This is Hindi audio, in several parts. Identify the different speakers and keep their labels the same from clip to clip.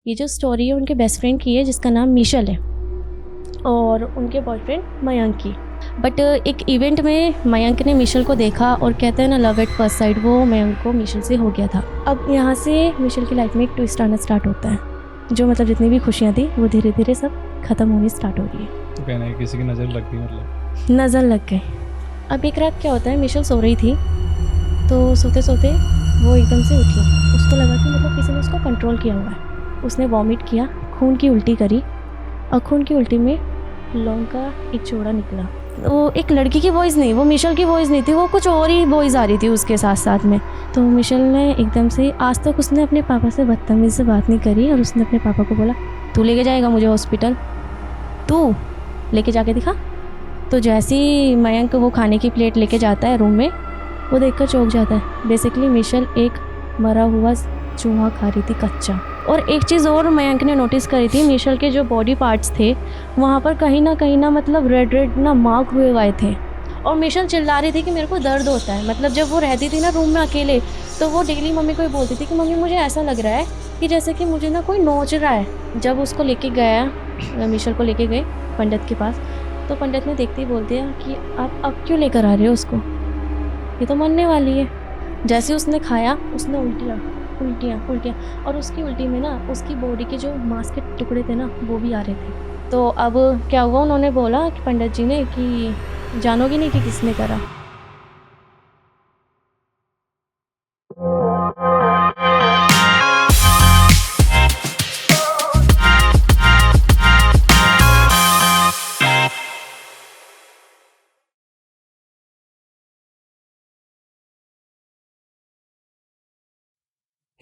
Speaker 1: ये जो स्टोरी है उनके बेस्ट फ्रेंड की है जिसका नाम मिशेल है और उनके बॉयफ्रेंड मयंक की। बट एक इवेंट में मयंक ने मिशेल को देखा और कहते हैं ना लव एट फर्स्ट साइट, वो मयंक को मिशेल से हो गया था। अब यहाँ से मिशेल की लाइफ में एक ट्विस्ट आना स्टार्ट होता है, जो मतलब जितनी भी खुशियाँ थी वो धीरे धीरे सब ख़त्म होनी स्टार्ट हो रही है।
Speaker 2: तो कहना है किसी की नज़र लग गई, मतलब
Speaker 1: नज़र लग गई। अब एक रात क्या होता है, मिशेल सो रही थी तो सोते सोते वो एकदम से उठी। उसको लगा कि मतलब किसी ने उसको कंट्रोल किया हुआ है। उसने वॉमिट किया, खून की उल्टी करी और खून की उल्टी में लौंग का एक जोड़ा निकला। वो एक लड़की की वॉइस नहीं, वो मिशेल की वॉइस नहीं थी, वो कुछ और ही वॉइस आ रही थी उसके साथ साथ में। तो मिशेल ने एकदम से, आज तक उसने अपने पापा से बदतमीज़ी से बात नहीं करी और उसने अपने पापा को बोला तू लेके जाएगा मुझे हॉस्पिटल, तू लेके जाके दिखा। तो जैसे ही मयंक वो खाने की प्लेट लेके जाता है रूम में, वो देखकर चौंक जाता है। बेसिकली मिशेल एक मरा हुआ चूहा खा रही थी कच्चा। और एक चीज़ और मयंक ने नोटिस करी थी, मिशेल के जो बॉडी पार्ट्स थे वहाँ पर कहीं ना मतलब रेड रेड ना मार्क हुए हुए थे। और मिशेल चिल्ला रही थी कि मेरे को दर्द होता है। मतलब जब वो रहती थी ना रूम में अकेले, तो वो डेली मम्मी को ही बोलती थी कि मम्मी मुझे ऐसा लग रहा है कि जैसे कि मुझे ना कोई नोच रहा है। जब उसको लेके गया, मिशेल को लेके गए पंडित के पास, तो पंडित ने देखते ही बोल दिया कि आप अब क्यों लेकर आ रहे हो उसको, ये तो मरने वाली है। जैसे उसने खाया, उसने उल्टियाँ और उसकी उल्टी में ना उसकी बॉडी के जो मांस के टुकड़े थे ना वो भी आ रहे थे। तो अब क्या हुआ, उन्होंने बोला कि पंडित जी ने कि जानोगी नहीं कि किसने करा।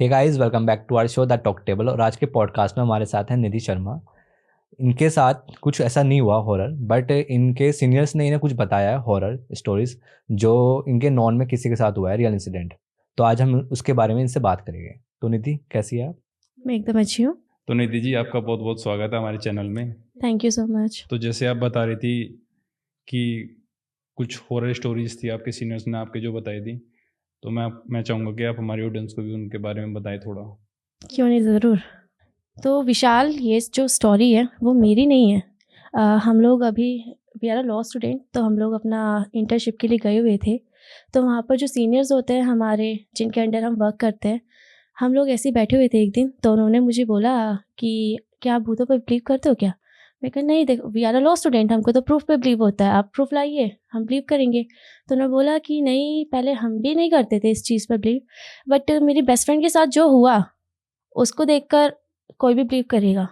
Speaker 3: Hey guys, welcome back to our show the talk table. और आज के पॉडकास्ट में हमारे साथ हैं निधि शर्मा। इनके साथ कुछ ऐसा नहीं हुआ हॉरर, बट इनके सीनियर्स ने इन्हें कुछ बताया है हॉरर स्टोरीज जो इनके नॉन में किसी के साथ हुआ है, रियल इंसिडेंट। तो आज हम उसके बारे में इनसे बात करेंगे। तो निधि, कैसी है आप?
Speaker 1: मैं एकदम अच्छी हूँ।
Speaker 2: तो निधि जी, आपका बहुत बहुत स्वागत है हमारे चैनल में।
Speaker 1: Thank you so much.
Speaker 2: तो जैसे आप बता रही थी कि कुछ हॉरर स्टोरीज थी आपके सीनियर्स ने आपके जो बताई थी, तो मैं चाहूँगा कि आप हमारी ऑडियंस को भी उनके बारे में बताएं थोड़ा।
Speaker 1: क्यों नहीं, ज़रूर। तो विशाल, ये जो स्टोरी है वो मेरी नहीं है। हम लोग अभी, we are a law student, तो हम लोग अपना इंटर्नशिप के लिए गए हुए थे। तो वहाँ पर जो सीनियर्स होते हैं हमारे, जिनके अंडर हम वर्क करते हैं, हम लोग ऐसे ही बैठे हुए थे एक दिन। तो उन्होंने मुझे बोला कि क्या आप भूतों पर बिलीव करते हो क्या? मैं कहा नहीं, देखो we are a law student, हमको तो प्रूफ पे बिलीव होता है, आप प्रूफ लाइए हम बिलीव करेंगे। तो उन्होंने बोला कि नहीं, पहले हम भी नहीं करते थे इस चीज़ पर बिलीव, बट मेरी बेस्ट फ्रेंड के साथ जो हुआ उसको देखकर कोई भी बिलीव करेगा।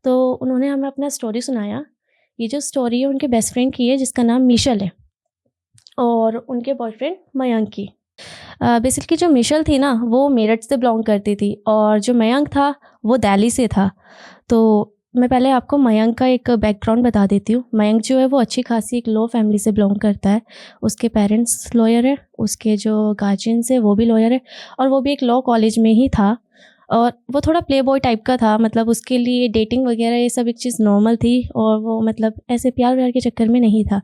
Speaker 1: तो उन्होंने हमें अपना स्टोरी सुनाया। ये जो स्टोरी है उनके बेस्ट फ्रेंड की है जिसका नाम मिशेल है और उनके बॉयफ्रेंड मयंक की। बेसिकली जो मिशेल थी ना वो मेरठ से बिलोंग करती थी और जो मयंक था वो दिल्ली से था। तो मैं पहले आपको मयंक का एक बैकग्राउंड बता देती हूँ। मयंक जो है वो अच्छी खासी एक लॉ फैमिली से बिलोंग करता है। उसके पेरेंट्स लॉयर है, उसके जो गार्जियंस है वो भी लॉयर है और वो भी एक लॉ कॉलेज में ही था। और वो थोड़ा प्ले बॉय टाइप का था, मतलब उसके लिए डेटिंग वगैरह ये सब एक चीज़ नॉर्मल थी और वो मतलब ऐसे प्यार व्यार के चक्कर में नहीं था।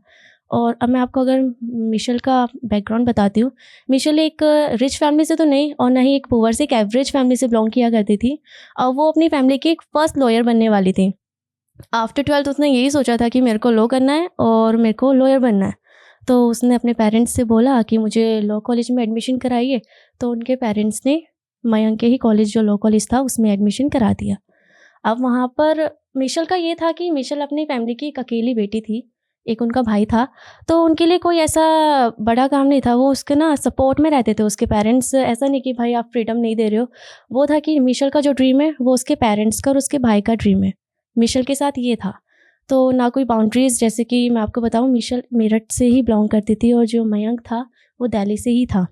Speaker 1: और अब मैं आपको अगर मिशेल का बैकग्राउंड बताती हूँ। मिशेल एक रिच फैमिली से तो नहीं और ना ही एक पुअर से, एक एवरेज फैमिली से बिलोंग किया करती थी और वो अपनी फैमिली की एक फर्स्ट लॉयर बनने वाली थी। आफ्टर 12th उसने यही सोचा था कि मेरे को लॉ करना है और मेरे को लॉयर बनना है। तो उसने अपने पेरेंट्स से बोला कि मुझे लॉ कॉलेज में एडमिशन कराइए। तो उनके पेरेंट्स ने मयंक के ही कॉलेज, जो लॉ कॉलेज था, उसमें एडमिशन करा दिया। अब वहाँ पर मिशेल का ये था कि मिशेल अपनी फैमिली की एक अकेली बेटी थी, एक उनका भाई था। तो उनके लिए कोई ऐसा बड़ा काम नहीं था, वो उसके ना सपोर्ट में रहते थे। उसके पेरेंट्स ऐसा नहीं कि भाई आप फ्रीडम नहीं दे रहे हो, वो था कि मिशेल का जो ड्रीम है वो उसके पेरेंट्स का और उसके भाई का ड्रीम है। मिशेल के साथ ये था। तो ना कोई बाउंड्रीज़, जैसे कि मैं आपको बताऊँ मिशेल मेरठ से ही बिलोंग करती थी और जो मयंक था वो दिल्ली से ही था।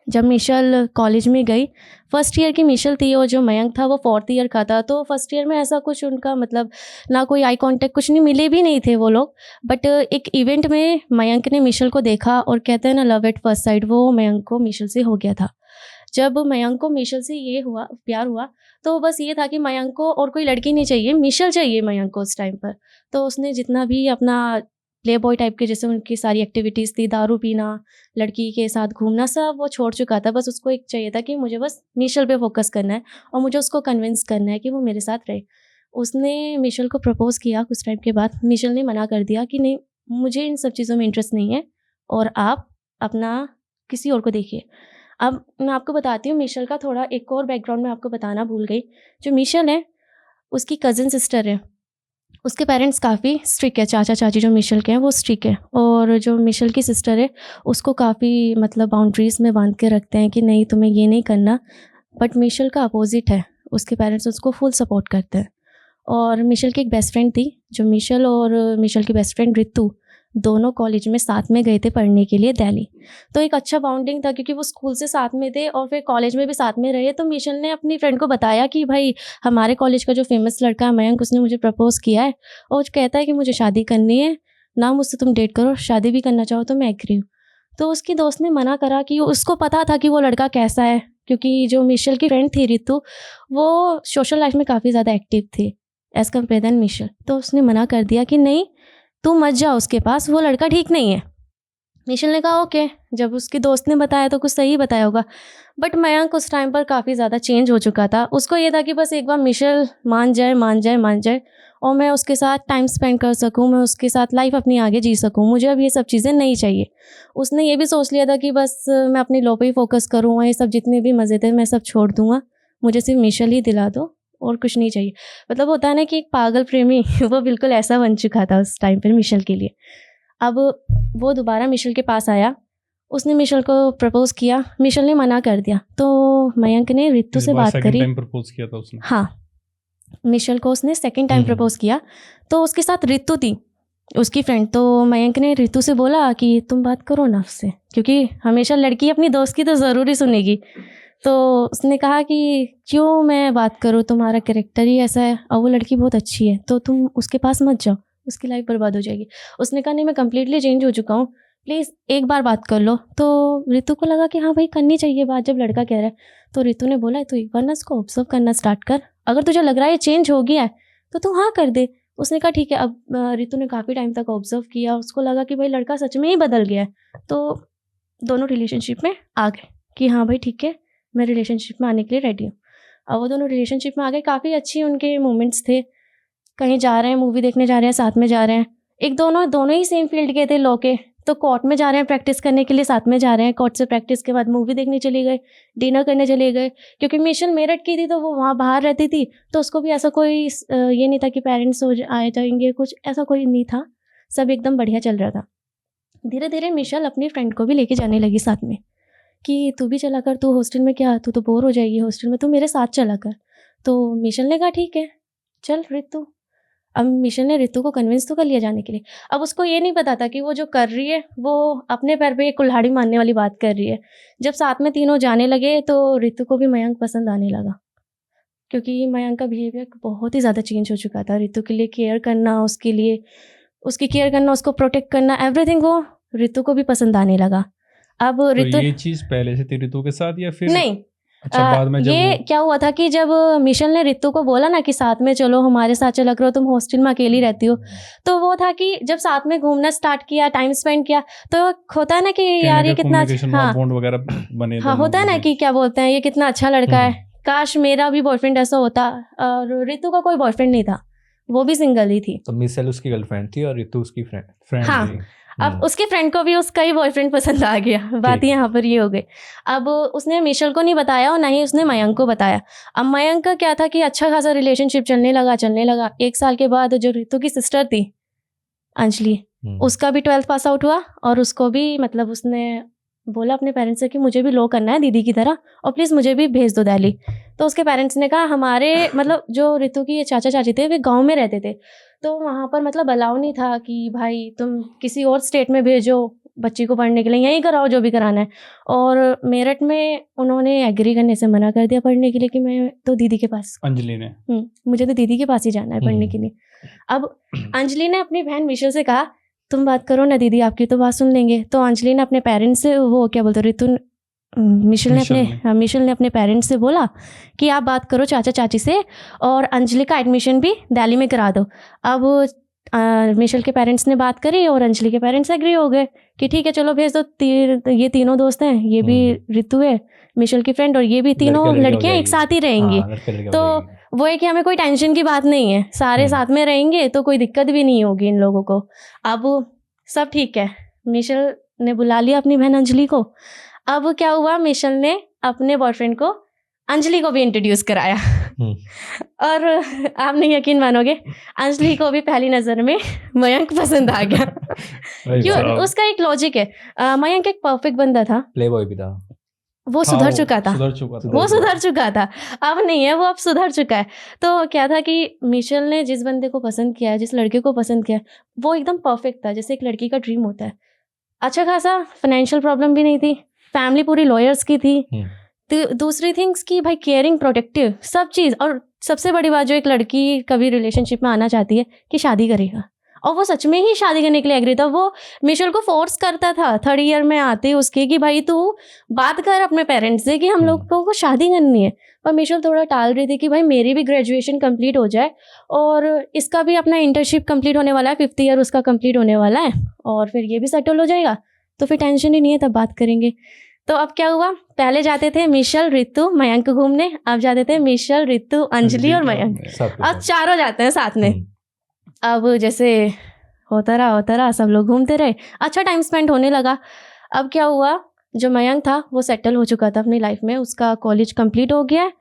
Speaker 1: जब मिशेल कॉलेज में गई, फर्स्ट ईयर की मिशेल थी और जो मयंक था वो फोर्थ ईयर का था। तो फर्स्ट ईयर में ऐसा कुछ उनका मतलब ना कोई आई कांटेक्ट, कुछ नहीं, मिले भी नहीं थे वो लोग। बट एक इवेंट में मयंक ने मिशेल को देखा और कहते हैं ना लव एट फर्स्ट साइट, वो मयंक को मिशेल से हो गया था। जब मयंक को मिशेल से ये हुआ, प्यार हुआ, तो बस ये था कि मयंक को और कोई लड़की नहीं चाहिए, मिशेल चाहिए मयंक को उस टाइम पर। तो उसने जितना भी अपना प्ले बॉय टाइप के, जैसे उनकी सारी एक्टिविटीज़ थी, दारू पीना, लड़की के साथ घूमना, सब वो छोड़ चुका था। बस उसको एक चाहिए था कि मुझे बस मिशेल पे फोकस करना है और मुझे उसको कन्विंस करना है कि वो मेरे साथ रहे। उसने मिशेल को प्रपोज़ किया कुछ टाइम के बाद। मिशेल ने मना कर दिया कि नहीं, मुझे इन सब चीज़ों में इंटरेस्ट नहीं है और आप अपना किसी और को देखिए। अब मैं आपको बताती हूँ मिशेल का थोड़ा एक और बैकग्राउंड मैं आपको बताना भूल गई। जो मिशेल है, उसकी कज़न सिस्टर है, उसके पेरेंट्स काफ़ी स्ट्रिक्ट है। चाचा चाची जो मिशेल के हैं वो स्ट्रिक्ट है, और जो मिशेल की सिस्टर है उसको काफ़ी मतलब बाउंड्रीज़ में बांध के रखते हैं कि नहीं तुम्हें ये नहीं करना। बट मिशेल का अपोजिट है, उसके पेरेंट्स उसको फुल सपोर्ट करते हैं। और मिशेल की एक बेस्ट फ्रेंड थी, जो मिशेल और मिशेल की बेस्ट फ्रेंड रितु दोनों कॉलेज में साथ में गए थे पढ़ने के लिए दिल्ली। तो एक अच्छा बाउंडिंग था क्योंकि वो स्कूल से साथ में थे और फिर कॉलेज में भी साथ में रहे। तो मिशेल ने अपनी फ्रेंड को बताया कि भाई हमारे कॉलेज का जो फेमस लड़का है मयंक, उसने मुझे प्रपोज़ किया है और कहता है कि मुझे शादी करनी है, ना मुझसे तुम डेट करो, शादी भी करना चाहो तो मैं एग्री हूँ। तो उसकी दोस्त ने मना करा कि उसको पता था कि वो लड़का कैसा है, क्योंकि जो मिशेल की फ्रेंड थी रितु, वो सोशल लाइफ में काफ़ी ज़्यादा एक्टिव थी एज़ कम्पेयर दैन मिशेल। तो उसने मना कर दिया कि नहीं तू मत जा उसके पास, वो लड़का ठीक नहीं है। मिशेल ने कहा ओके, जब उसकी दोस्त ने बताया तो कुछ सही बताया होगा। बट मयंक उस टाइम पर काफ़ी ज़्यादा चेंज हो चुका था। उसको ये था कि बस एक बार मिशेल मान जाए और मैं उसके साथ टाइम स्पेंड कर सकूं, मैं उसके साथ लाइफ अपनी आगे जी सकूं। मुझे अब ये सब चीज़ें नहीं चाहिए। उसने ये भी सोच लिया था कि बस मैं अपनी लॉ पे ही फोकस करूँगा, ये सब जितने भी मज़े थे मैं सब छोड़ दूँगा, मुझे सिर्फ मिशेल ही दिला दो और कुछ नहीं चाहिए। मतलब होता है ना कि एक पागल प्रेमी वो बिल्कुल ऐसा बन चुका था उस टाइम पर मिशेल के लिए। अब वो दोबारा मिशेल के पास आया, उसने मिशेल को प्रपोज़ किया, मिशेल ने मना कर दिया। तो मयंक ने रितु से बात करी।
Speaker 2: टाइम प्रपोज किया था उसने?
Speaker 1: हाँ, मिशेल को उसने सेकंड टाइम प्रपोज़ किया। तो उसके साथ रितु थी उसकी फ्रेंड। तो मयंक ने रितु से बोला कि तुम बात करो ना उससे, क्योंकि हमेशा लड़की अपनी दोस्त की तो ज़रूरी सुनेगी। तो उसने कहा कि क्यों मैं बात करूँ, तुम्हारा कैरेक्टर ही ऐसा है और वो लड़की बहुत अच्छी है, तो तुम उसके पास मत जाओ, उसकी लाइफ बर्बाद हो जाएगी। उसने कहा नहीं, मैं कम्प्लीटली चेंज हो चुका हूँ, प्लीज़ एक बार बात कर लो। तो रितु को लगा कि हाँ भाई करनी चाहिए बात, जब लड़का कह रहा है। तो रितु ने बोला तो एक बार ना इसको ऑब्जर्व करना स्टार्ट कर, अगर तुझे लग रहा है ये चेंज हो गया है तो तू हाँ कर दे। उसने कहा ठीक है। अब रितु ने काफ़ी टाइम तक ऑब्जर्व किया, उसको लगा कि भाई लड़का सच में ही बदल गया है। तो दोनों रिलेशनशिप में आ गए कि हाँ भाई ठीक है, मैं रिलेशनशिप में आने के लिए रेडी हूँ। अब वो दोनों रिलेशनशिप में आ गए, काफ़ी अच्छी उनके मोमेंट्स थे। कहीं जा रहे हैं, मूवी देखने जा रहे हैं, साथ में जा रहे हैं। एक दोनों ही सेम फील्ड के थे लॉ के, तो कोर्ट में जा रहे हैं प्रैक्टिस करने के लिए, साथ में जा रहे हैं। कोर्ट से प्रैक्टिस के बाद मूवी देखने चले गए, डिनर करने चले गए। क्योंकि मिशेल मेरठ की थी तो वो वहाँ बाहर रहती थी, तो उसको भी ऐसा कोई ये नहीं था कि पेरेंट्स आए जाएंगे, कुछ ऐसा कोई नहीं था। सब एकदम बढ़िया चल रहा था। धीरे धीरे मिशेल अपनी फ्रेंड को भी लेके जाने लगी साथ में कि तू भी चला कर, तू हॉस्टल में क्या, तू तो बोर हो जाएगी हॉस्टल में, तू मेरे साथ चला कर। तो मिशेल ने कहा ठीक है चल रितु। अब मिशेल ने रितु को कन्विंस तो कर लिया जाने के लिए। अब उसको ये नहीं पता था कि वो जो कर रही है वो अपने पैर पे कुल्हाड़ी मारने वाली बात कर रही है। जब साथ में तीनों जाने लगे तो रितु को भी मयंक पसंद आने लगा, क्योंकि मयंक का बिहेवियर बहुत ही ज़्यादा चेंज हो चुका था। रितु के लिए केयर करना, उसके लिए उसकी केयर करना, उसको प्रोटेक्ट करना, एवरीथिंग वो रितु को भी पसंद आने लगा। अब
Speaker 2: तो
Speaker 1: रितु
Speaker 2: ये चीज़ पहले से थी रितु के साथ या फिर
Speaker 1: नहीं,
Speaker 2: अच्छा बाद में जब
Speaker 1: ये क्या हुआ था कि जब मिशेल ने रितु को बोला ना कि साथ में चलो, हमारे साथ चला करो, तुम हॉस्टल में अकेली रहती हो, तो वो था कि जब साथ में घूमना स्टार्ट किया, टाइम स्पेंड किया, तो होता है ना कि यार ये कितना
Speaker 2: हाँ बॉन्ड वगैरह बने,
Speaker 1: हाँ होता है ना कि क्या बोलते हैं, ये कितना अच्छा लड़का है, काश मेरा भी बॉयफ्रेंड ऐसा होता। और रितु का कोई बॉयफ्रेंड नहीं था, वो भी सिंगल ही थी।
Speaker 3: तो मिशेल उसकी गर्लफ्रेंड थी और रितु उसकी फ्रेंड
Speaker 1: हाँ,
Speaker 3: थी।
Speaker 1: अब उसके फ्रेंड को भी उसका ही बॉयफ्रेंड पसंद आ गया। बात यहाँ पर ये हो गई। अब उसने मिशेल को नहीं बताया और ना ही उसने मयंक को बताया। अब मयंक का क्या था कि अच्छा खासा रिलेशनशिप चलने लगा। 1 साल के बाद जो रितु की सिस्टर थी अंजलि, उसका भी 12th पास आउट हुआ और उसको भी मतलब उसने बोला अपने पेरेंट्स से कि मुझे भी लॉ करना है दीदी की तरह और प्लीज़ मुझे भी भेज दो दिल्ली। तो उसके पेरेंट्स ने कहा हमारे मतलब जो रितु की चाचा चाची थे वे गांव में रहते थे, तो वहाँ पर मतलब अलाउ नहीं था कि भाई तुम किसी और स्टेट में भेजो बच्ची को पढ़ने के लिए, यहीं कराओ जो भी कराना है। और मेरठ में उन्होंने एग्री करने से मना कर दिया पढ़ने के लिए कि मैं तो दीदी के पास,
Speaker 2: अंजलि ने
Speaker 1: मुझे तो दीदी के पास ही जाना है पढ़ने के लिए। अब अंजलि ने अपनी बहन मिशेल से कहा तुम बात करो ना दीदी, आपकी तो बात सुन लेंगे। तो अंजलि ने अपने पेरेंट्स से, वो क्या बोलते रितु मिशेल ने अपने पेरेंट्स से बोला कि आप बात करो चाचा चाची से और अंजलि का एडमिशन भी दिल्ली में करा दो। अब मिशेल के पेरेंट्स ने बात करी और अंजलि के पेरेंट्स एग्री हो गए कि ठीक है चलो भेज दो। ये तीनों दोस्त हैं, ये भी ऋतु है मिशेल की फ्रेंड, और ये भी तीनों
Speaker 3: लड़के-लड़के हो
Speaker 1: लड़कियां एक
Speaker 3: जाएगी।
Speaker 1: साथ ही रहेंगी।
Speaker 3: हाँ, लड़के-लड़के हो
Speaker 1: तो
Speaker 3: जाएगी।
Speaker 1: वो है कि हमें कोई टेंशन की बात नहीं है, सारे साथ में रहेंगे तो कोई दिक्कत भी नहीं होगी इन लोगों को। अब सब ठीक है, मिशेल ने बुला लिया अपनी बहन अंजलि को। अब क्या हुआ, मिशेल ने अपने बॉयफ्रेंड को अंजलि को भी इंट्रोड्यूस कराया। और आप नहीं यकीन मानोगे, अंजलि को भी पहली नज़र में मयंक पसंद आ गया। क्यों? उसका एक लॉजिक है, मयंक एक परफेक्ट बंदा था,
Speaker 3: प्लेबॉय भी था।
Speaker 1: वो सुधर चुका था, वो सुधर चुका था। अब नहीं है, वो अब सुधर चुका है। तो क्या था कि मिशेल ने जिस बंदे को पसंद किया, जिस लड़के को पसंद किया, वो एकदम परफेक्ट था, जैसे एक लड़की का ड्रीम होता है। अच्छा खासा फाइनेंशियल प्रॉब्लम भी नहीं थी, फैमिली पूरी लॉयर्स की थी। तो दूसरी थिंग्स की भाई केयरिंग, प्रोटेक्टिव, सब चीज़। और सबसे बड़ी बात जो एक लड़की कभी रिलेशनशिप में आना चाहती है कि शादी करेगा, और वो सच में ही शादी करने के लिए एग्री था। वो मिशेल को फोर्स करता था 3rd ईयर में आते उसके कि भाई तू बात कर अपने पेरेंट्स से कि हम लोगों को शादी करनी है। पर मिशेल थोड़ा टाल रही थी कि भाई मेरी भी ग्रेजुएशन कंप्लीट हो जाए और इसका भी अपना इंटर्नशिप कंप्लीट होने वाला है, 5th ईयर उसका कंप्लीट होने वाला है, और फिर ये भी सेटल हो जाएगा तो फिर टेंशन ही नहीं है, तब बात करेंगे। तो अब क्या हुआ, पहले जाते थे मिशेल, ऋतु, मयंक घूमने, अब जाते थे मिशेल, ऋतु, अंजलि और मयंक। अब चारों जाते हैं साथ में। अब जैसे होता रहा, सब लोग घूमते रहे, अच्छा टाइम स्पेंड होने लगा। अब क्या हुआ, जो मयंक था वो सेटल हो चुका था अपनी लाइफ में, उसका कॉलेज कंप्लीट हो गया है।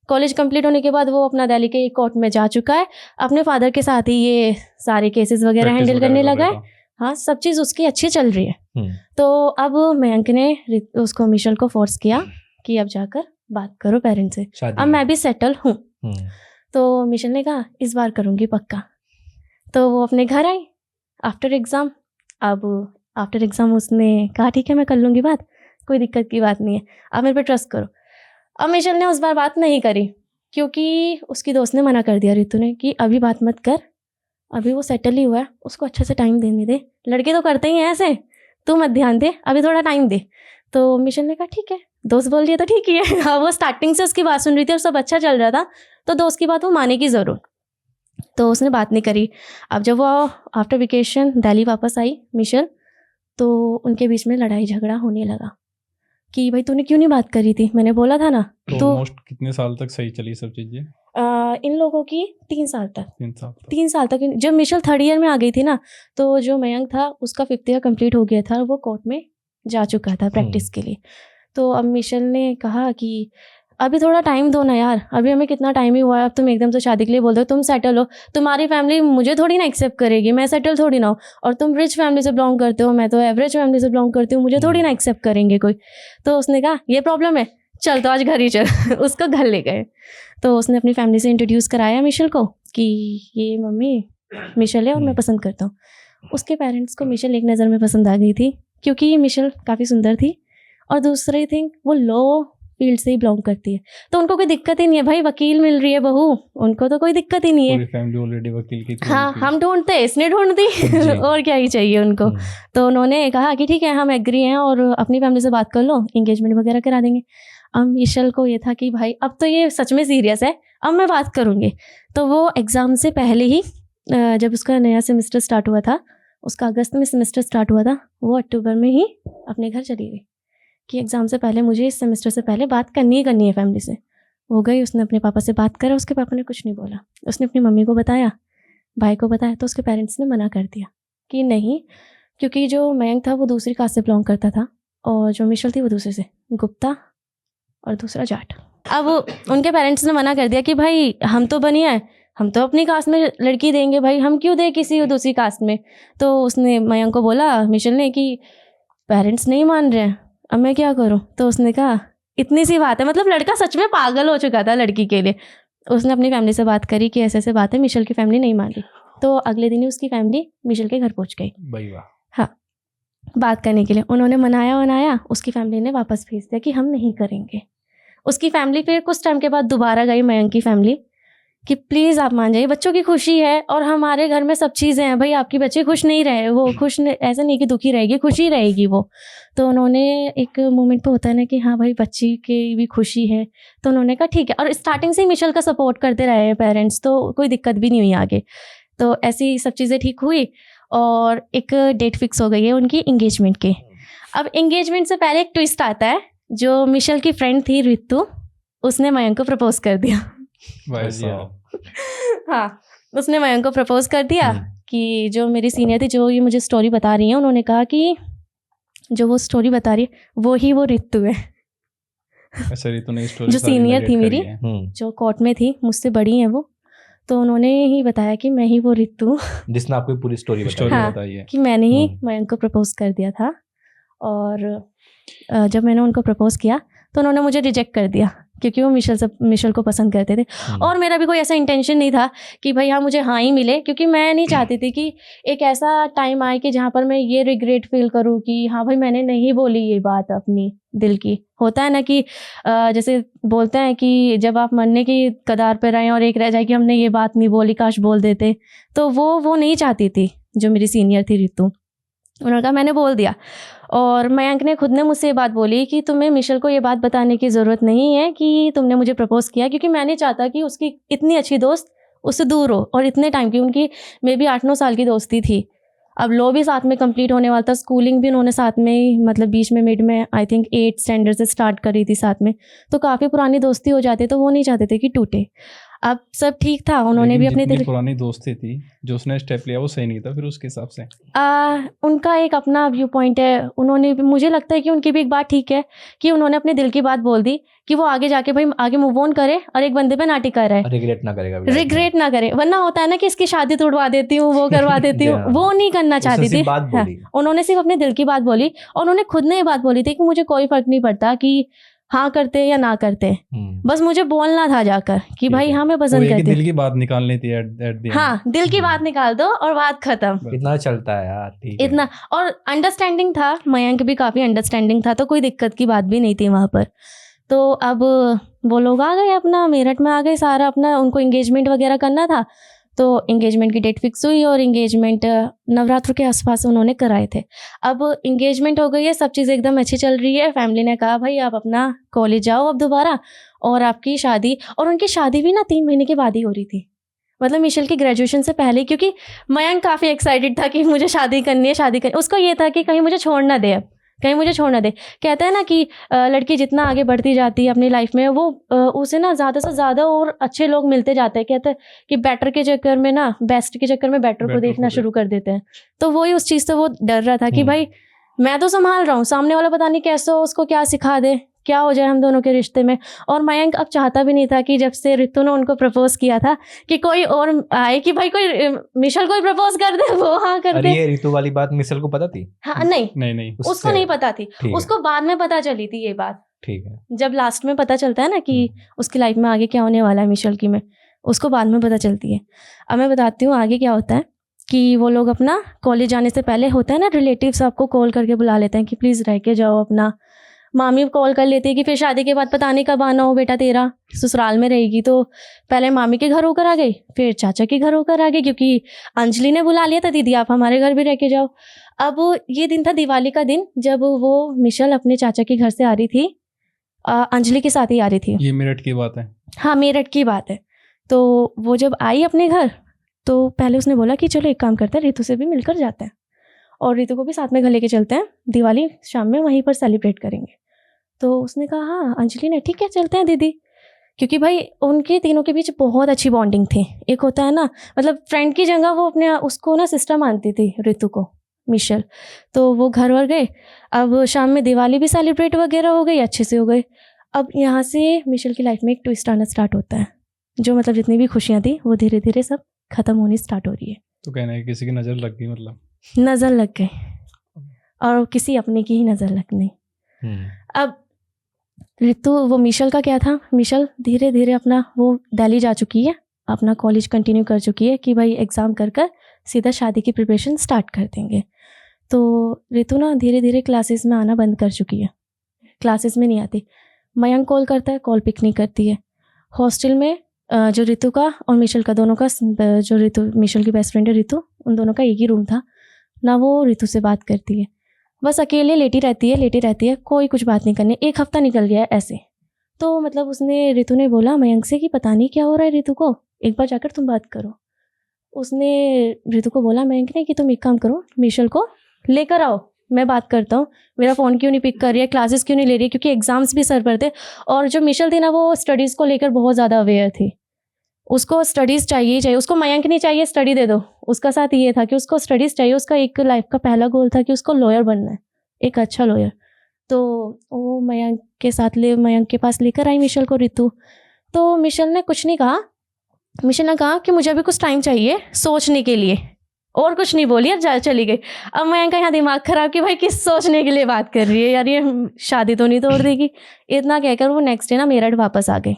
Speaker 1: कॉलेज कंप्लीट होने के बाद वो अपना दिल्ली के कोर्ट में जा चुका है, अपने फादर के साथ ही ये सारे केसेस वगैरह हैंडल करने लगा है। हाँ, सब चीज़ उसकी अच्छी चल रही है। तो अब मयंक ने उसको मिशेल को फोर्स किया कि अब जाकर बात करो पेरेंट्स से, अब मैं भी सेटल हूँ। तो मिशेल ने कहा इस बार करूँगी पक्का। तो वो अपने घर आई आफ्टर एग्ज़ाम। अब आफ्टर एग्ज़ाम उसने कहा ठीक है मैं कर लूँगी बात, कोई दिक्कत की बात नहीं है, आप मेरे पे ट्रस्ट करो। अब मिशेल ने उस बार बात नहीं करी क्योंकि उसकी दोस्त ने मना कर दिया, ऋतु ने, कि अभी बात मत कर, अभी वो सेटल ही हुआ है, उसको अच्छे से टाइम देने दे, लड़के तो करते ही हैं ऐसे, तू मत ध्यान दे, अभी थोड़ा टाइम दे। तो मिशेल ने कहा ठीक है, दोस्त बोल दिया तो ठीक ही है। हाँ, वो स्टार्टिंग से उसकी बात सुन रही थी और सब अच्छा चल रहा था, तो दोस्त की बात वो मानेगी ज़रूर। तो उसने बात नहीं करी। अब जब वो आफ्टर वेकेशन दिल्ली वापस आई मिशेल, तो उनके बीच में लड़ाई झगड़ा होने लगा कि भाई तूने क्यों नहीं बात करी थी, मैंने बोला था ना।
Speaker 2: तो ऑलमोस्ट कितने साल तक सही चली सब चीज़ें?
Speaker 1: इन लोगों की 3 साल तक। 3 साल तक। जब मिशेल 3rd ईयर में आ गई थी ना, तो जो मयंक था उसका 5th ईयर कंप्लीट हो गया था, वो कोर्ट में जा चुका था प्रैक्टिस के लिए। तो अब मिशेल ने कहा कि अभी थोड़ा टाइम दो ना यार, अभी हमें कितना टाइम ही हुआ है, अब तुम एकदम से शादी के लिए बोल दो, तुम सेटल हो, तुम्हारी फैमिली मुझे थोड़ी ना एक्सेप्ट करेगी, मैं सेटल थोड़ी ना हूँ, और तुम रिच फैमिली से बिलोंग करते हो, मैं तो एवरेज फैमिली से बिलोंग करती हूँ, मुझे थोड़ी ना एक्सेप्ट करेंगे कोई। तो उसने कहा ये प्रॉब्लम है, चल तो आज घर ही चल। उसको घर ले गए। तो उसने अपनी फैमिली से इंट्रोड्यूस कराया मिशेल को कि ये मम्मी मिशेल है और मैं पसंद करता हूँ। उसके पेरेंट्स को मिशेल एक नज़र में पसंद आ गई थी क्योंकि मिशेल काफ़ी सुंदर थी, और दूसरी थिंग वो लॉ फील्ड से ही बिलोंग करती है, तो उनको कोई दिक्कत ही नहीं है भाई, वकील मिल रही है बहू, उनको तो कोई दिक्कत ही नहीं है।
Speaker 2: पूरी फैमिली ऑलरेडी वकील की थी।
Speaker 1: हाँ, हम ढूंढते, इसने ढूंढ दी। और क्या ही चाहिए उनको। तो उन्होंने कहा कि ठीक है हम एग्री हैं और अपनी फैमिली से बात कर लो, इंगेजमेंट वगैरह करा देंगे। अब मिशेल को ये था कि भाई अब तो ये सच में सीरियस है, अब मैं बात करूँगी। तो वो एग्ज़ाम से पहले ही, जब उसका नया सेमेस्टर स्टार्ट हुआ था, उसका अगस्त में सेमेस्टर स्टार्ट हुआ था, वो अक्टूबर में ही अपने घर चली गई कि एग्ज़ाम से पहले मुझे इस सेमेस्टर से पहले बात करनी है फैमिली से। हो गई, उसने अपने पापा से बात करा, उसके पापा ने कुछ नहीं बोला। उसने अपनी मम्मी को बताया, भाई को बताया, तो उसके पेरेंट्स ने मना कर दिया कि नहीं, क्योंकि जो मयंक था वो दूसरी कास्ट से बिलोंग करता था और जो मिशेल थी वो दूसरे से, गुप्ता और दूसरा जाट। अब उनके पेरेंट्स ने मना कर दिया कि भाई हम तो बनिया है, हम तो अपनी कास्ट में लड़की देंगे भाई, हम क्यों दें किसी दूसरी कास्ट में। तो उसने मयंक को बोला, मिशेल ने, कि पेरेंट्स नहीं मान रहे हैं, अब मैं क्या करूं। तो उसने कहा इतनी सी बात है, मतलब लड़का सच में पागल हो चुका था लड़की के लिए। उसने अपनी फैमिली से बात करी कि ऐसे ऐसे बात है, मिशेल की फैमिली नहीं मान रही। तो अगले दिन ही उसकी फैमिली मिशेल के घर पहुंच गई।
Speaker 2: भाई वाह।
Speaker 1: हाँ, बात करने के लिए उन्होंने मनाया, उसकी फैमिली ने वापस भेज दिया कि हम नहीं करेंगे। उसकी फैमिली फिर कुछ टाइम के बाद दोबारा गई मयंक की फैमिली कि प्लीज़ आप मान जाइए, बच्चों की खुशी है और हमारे घर में सब चीज़ें हैं भाई, आपकी बच्चे खुश नहीं रहे, वो खुश ऐसा नहीं कि दुखी रहेगी, खुशी रहेगी वो। तो उन्होंने एक मोमेंट पे होता है ना कि हाँ भाई बच्ची की भी खुशी है, तो उन्होंने कहा ठीक है। और स्टार्टिंग से ही मिशेल का सपोर्ट करते रहे पेरेंट्स, तो कोई दिक्कत भी नहीं हुई आगे। तो ऐसी सब चीज़ें ठीक हुई और एक डेट फिक्स हो गई है उनकी इंगेजमेंट की। अब इंगेजमेंट से पहले एक ट्विस्ट आता है, जो मिशेल की फ्रेंड थी रितु, उसने मयंक को प्रपोज कर दिया।
Speaker 2: भाई
Speaker 3: ऐसा।
Speaker 1: हाँ, उसने मयंक को प्रपोज कर दिया कि जो मेरी सीनियर थी, जो ये मुझे स्टोरी बता रही है, उन्होंने कहा कि जो वो स्टोरी बता रही है वो ही वो रितु है।
Speaker 2: अच्छा, रितु ने स्टोरी
Speaker 1: जो
Speaker 2: सारी
Speaker 1: senior
Speaker 2: narrate
Speaker 1: थी
Speaker 2: करी
Speaker 1: मेरी।
Speaker 2: है।
Speaker 1: जो कोर्ट में थी, मुझसे बड़ी हैं वो, तो उन्होंने ही बताया कि मैं ही वो रितु हूँ,
Speaker 3: जिसने आपको पूरी स्टोरी बताई।
Speaker 2: स्टोरी
Speaker 1: हाँ।
Speaker 2: बताई है।
Speaker 1: कि मैंने ही
Speaker 3: हम्म।
Speaker 1: मयंक को प्रपोज कर दिया था। और जब मैंने उनको प्रपोज किया तो उन्होंने मुझे रिजेक्ट कर दिया, क्योंकि वो मिशेल को पसंद करते थे। और मेरा भी कोई ऐसा इंटेंशन नहीं था कि भाई हाँ मुझे हाँ ही मिले, क्योंकि मैं नहीं चाहती थी कि एक ऐसा टाइम आए कि जहाँ पर मैं ये रिग्रेट फील करूँ कि हाँ भाई मैंने नहीं बोली ये बात अपनी दिल की। होता है ना कि जैसे बोलते हैं कि जब आप मरने की कगार पर रहें और एक रह जाए कि हमने ये बात नहीं बोली, काश बोल देते, तो वो नहीं चाहती थी जो मेरी सीनियर थी रितु। उन्होंने कहा मैंने बोल दिया। और मयंक ने खुद ने मुझसे ये बात बोली कि तुम्हें मिशेल को ये बात बताने की ज़रूरत नहीं है कि तुमने मुझे प्रपोज किया, क्योंकि मैं नहीं चाहता कि उसकी इतनी अच्छी दोस्त उससे दूर हो। और इतने टाइम की उनकी मे बी 8-9 साल की दोस्ती थी। अब लॉ भी साथ में कंप्लीट होने वाला था, स्कूलिंग भी उन्होंने साथ में ही, मतलब बीच में मिड में आई थिंक 8th स्टैंडर्ड से स्टार्ट करी थी साथ में, तो काफ़ी पुरानी दोस्ती हो जाती, तो वो नहीं चाहते थे कि टूटे। अब सब ठीक था, उन्होंने भी
Speaker 2: लेकिन
Speaker 1: अपने
Speaker 2: जितनी पुरानी दोस्ती थी, जो उसने स्टेप लिया वो सही नहीं था फिर उसके हिसाब से।
Speaker 1: उनका एक अपना व्यू पॉइंट है। उन्होंने भी, मुझे लगता है कि उनकी भी एक बात ठीक है कि उन्होंने अपने दिल की बात बोल दी कि वो आगे जाके भाई आगे मूव ऑन करे और एक बंदे पे ना टिका रहे,
Speaker 3: रिग्रेट ना करेगा।
Speaker 1: रिग्रेट ना करे। वरना होता है ना कि इसकी शादी तोड़वा देती हूँ, वो करवा देती हूँ,
Speaker 3: हाँ।
Speaker 1: वो नहीं करना
Speaker 3: उसने
Speaker 1: चाहती
Speaker 3: सिर्फ
Speaker 1: थी।
Speaker 3: बात
Speaker 1: हाँ,
Speaker 3: बोली।
Speaker 1: उन्होंने सिर्फ अपने दिल की बात बोली और उन्होंने खुद ने ये बात बोली थी कि मुझे कोई फर्क नहीं पड़ता कि हाँ करते या ना करते, बस मुझे बोलना था जाकर कि भाई हाँ मैं
Speaker 2: वो
Speaker 1: पसंद
Speaker 2: एक ही
Speaker 1: करती हूँ।
Speaker 2: दिल की बात निकालनी थी एट द एंड।
Speaker 1: हाँ, दिल की बात निकाल दो और बात खत्म।
Speaker 3: इतना चलता है यार, ठीक है।
Speaker 1: इतना, और अंडरस्टैंडिंग था, मयंक भी काफ़ी अंडरस्टैंडिंग था, तो कोई दिक्कत की बात भी नहीं थी वहाँ पर। तो अब वो लोग आ गए, अपना मेरठ में आ गए, सारा अपना उनको इंगेजमेंट वगैरह करना था। तो इंगेजमेंट की डेट फिक्स हुई और इंगेजमेंट नवरात्र के आसपास उन्होंने कराए थे। अब इंगेजमेंट हो गई है, सब चीज़ एकदम अच्छी चल रही है। फैमिली ने कहा भाई आप अपना कॉलेज जाओ अब दोबारा, और आपकी शादी, और उनकी शादी भी ना 3 महीने के बाद ही हो रही थी, मतलब मिशेल की ग्रेजुएशन से पहले, क्योंकि मयंक काफ़ी एक्साइटेड था कि मुझे शादी करनी है, शादी करनी। उसको ये था कि कहीं मुझे छोड़ ना दे, अब कहीं मुझे छोड़ ना दे। कहते हैं ना कि लड़की जितना आगे बढ़ती जाती है अपनी लाइफ में, वो उसे ना ज़्यादा से ज़्यादा और अच्छे लोग मिलते जाते हैं। कहते हैं कि बेटर के चक्कर में ना, बेस्ट के चक्कर में बेटर को देखना शुरू कर देते हैं। तो वही उस चीज़ से वो डर रहा था कि भाई मैं तो संभाल रहा हूँ, सामने वाला पता नहीं कैसे हो, उसको क्या सिखा दे, क्या हो जाए हम दोनों के रिश्ते में। और मयंक अब चाहता भी नहीं था कि जब से रितु ने उनको प्रपोज किया था कि कोई और आए कि भाई कोई मिशेल को ही प्रपोज कर दे, वो हाँ कर दे।
Speaker 3: ये रितु वाली बात मिशेल को पता थी?
Speaker 1: हाँ, नहीं उसको नहीं पता थी, उसको बाद में पता चली थी ये बात।
Speaker 3: ठीक है,
Speaker 1: जब लास्ट में पता चलता है ना कि उसकी लाइफ में आगे क्या होने वाला है मिशेल की में, उसको बाद में पता चलती है। अब मैं बताती हूँ आगे क्या होता है कि वो लोग अपना कॉलेज जाने से पहले, होता है ना रिलेटिव्स आपको कॉल करके बुला लेते हैं कि प्लीज़ रह के जाओ अपना। मामी कॉल कर लेती है कि फिर शादी के बाद पता नहीं कब आना हो बेटा तेरा, ससुराल में रहेगी। तो पहले मामी के घर होकर आ गई, फिर चाचा के घर होकर आ गई, क्योंकि अंजलि ने बुला लिया था, दीदी आप हमारे घर भी रह के जाओ। अब ये दिन था दिवाली का दिन, जब वो मिशेल अपने चाचा के घर से आ रही थी, अंजलि के साथ ही आ रही थी।
Speaker 2: ये मेरठ की बात है?
Speaker 1: हाँ, मेरठ की बात है। तो वो जब आई अपने घर, तो पहले उसने बोला कि चलो एक काम करते हैं, रितु से भी मिलकर जाते हैं और रितु को भी साथ में घर लेके चलते हैं, दिवाली शाम में वहीं पर सेलिब्रेट करेंगे। तो उसने कहा हाँ, अंजलि ने ठीक है चलते हैं दीदी, क्योंकि भाई उनके तीनों के बीच बहुत अच्छी बॉन्डिंग थी। एक होता है ना, मतलब फ्रेंड की जगह वो अपने उसको ना सिस्टर मानती थी रितु को, मिशेल। तो वो घर वर गए। अब शाम में दिवाली भी सेलिब्रेट वगैरह हो गई, अच्छे से हो गई। अब यहाँ से मिशेल की लाइफ में एक ट्विस्ट आना स्टार्ट होता है, जो मतलब जितनी भी खुशियाँ थी वो धीरे धीरे सब खत्म होनी स्टार्ट हो रही है।
Speaker 2: तो कहना है किसी की नज़र लग गई, मतलब
Speaker 1: नज़र लग गई, और किसी अपने की ही नज़र लग गई। अब रितु, वो मिशेल का क्या था, मिशेल धीरे धीरे अपना वो दिल्ली जा चुकी है, अपना कॉलेज कंटिन्यू कर चुकी है कि भाई एग्ज़ाम कर कर सीधा शादी की प्रिपरेशन स्टार्ट कर देंगे। तो रितु ना धीरे धीरे क्लासेस में आना बंद कर चुकी है, क्लासेस में नहीं आती। मयंक कॉल करता है, कॉल पिक नहीं करती है। हॉस्टल में जो रितु का और मिशेल का, दोनों का, जो रितु मिशेल की बेस्ट फ्रेंड है रितु, उन दोनों का एक ही रूम था ना, वो रितु से बात करती है, बस अकेले लेटी रहती है, कोई कुछ बात नहीं करनी। 1 हफ्ता निकल गया है ऐसे। तो मतलब उसने, रितु ने बोला मयंक से कि पता नहीं क्या हो रहा है रितु को, एक बार जाकर तुम बात करो। उसने ऋतु को बोला मयंक ने कि तुम एक काम करो, मिशेल को लेकर आओ, मैं बात करता हूँ, मेरा फ़ोन क्यों नहीं पिक कर रही है, क्लासेस क्यों नहीं ले रही है, क्योंकि एग्ज़ाम्स भी सर पर थे। और जो मिशेल थी ना वो स्टडीज़ को लेकर बहुत ज़्यादा अवेयर थी, उसको स्टडीज़ चाहिए ही चाहिए, उसको मयंक नहीं चाहिए स्टडी दे दो। उसका साथ ये था कि उसको स्टडीज़ चाहिए, उसका एक लाइफ का पहला गोल था कि उसको लॉयर बनना है, एक अच्छा लॉयर। तो वो मयंक के पास लेकर आई मिशेल को ऋतु। तो मिशेल ने कुछ नहीं कहा, मिशेल ने कहा कि मुझे अभी कुछ टाइम चाहिए सोचने के लिए, और कुछ नहीं बोली, अब चली गई। अब मयंक का यहाँ दिमाग खराब कि भाई किस सोचने के लिए बात कर रही है यार, ये शादी तो नहीं तोड़ देगी। इतना कहकर वो नेक्स्ट डे ना मेरठ वापस आ गई।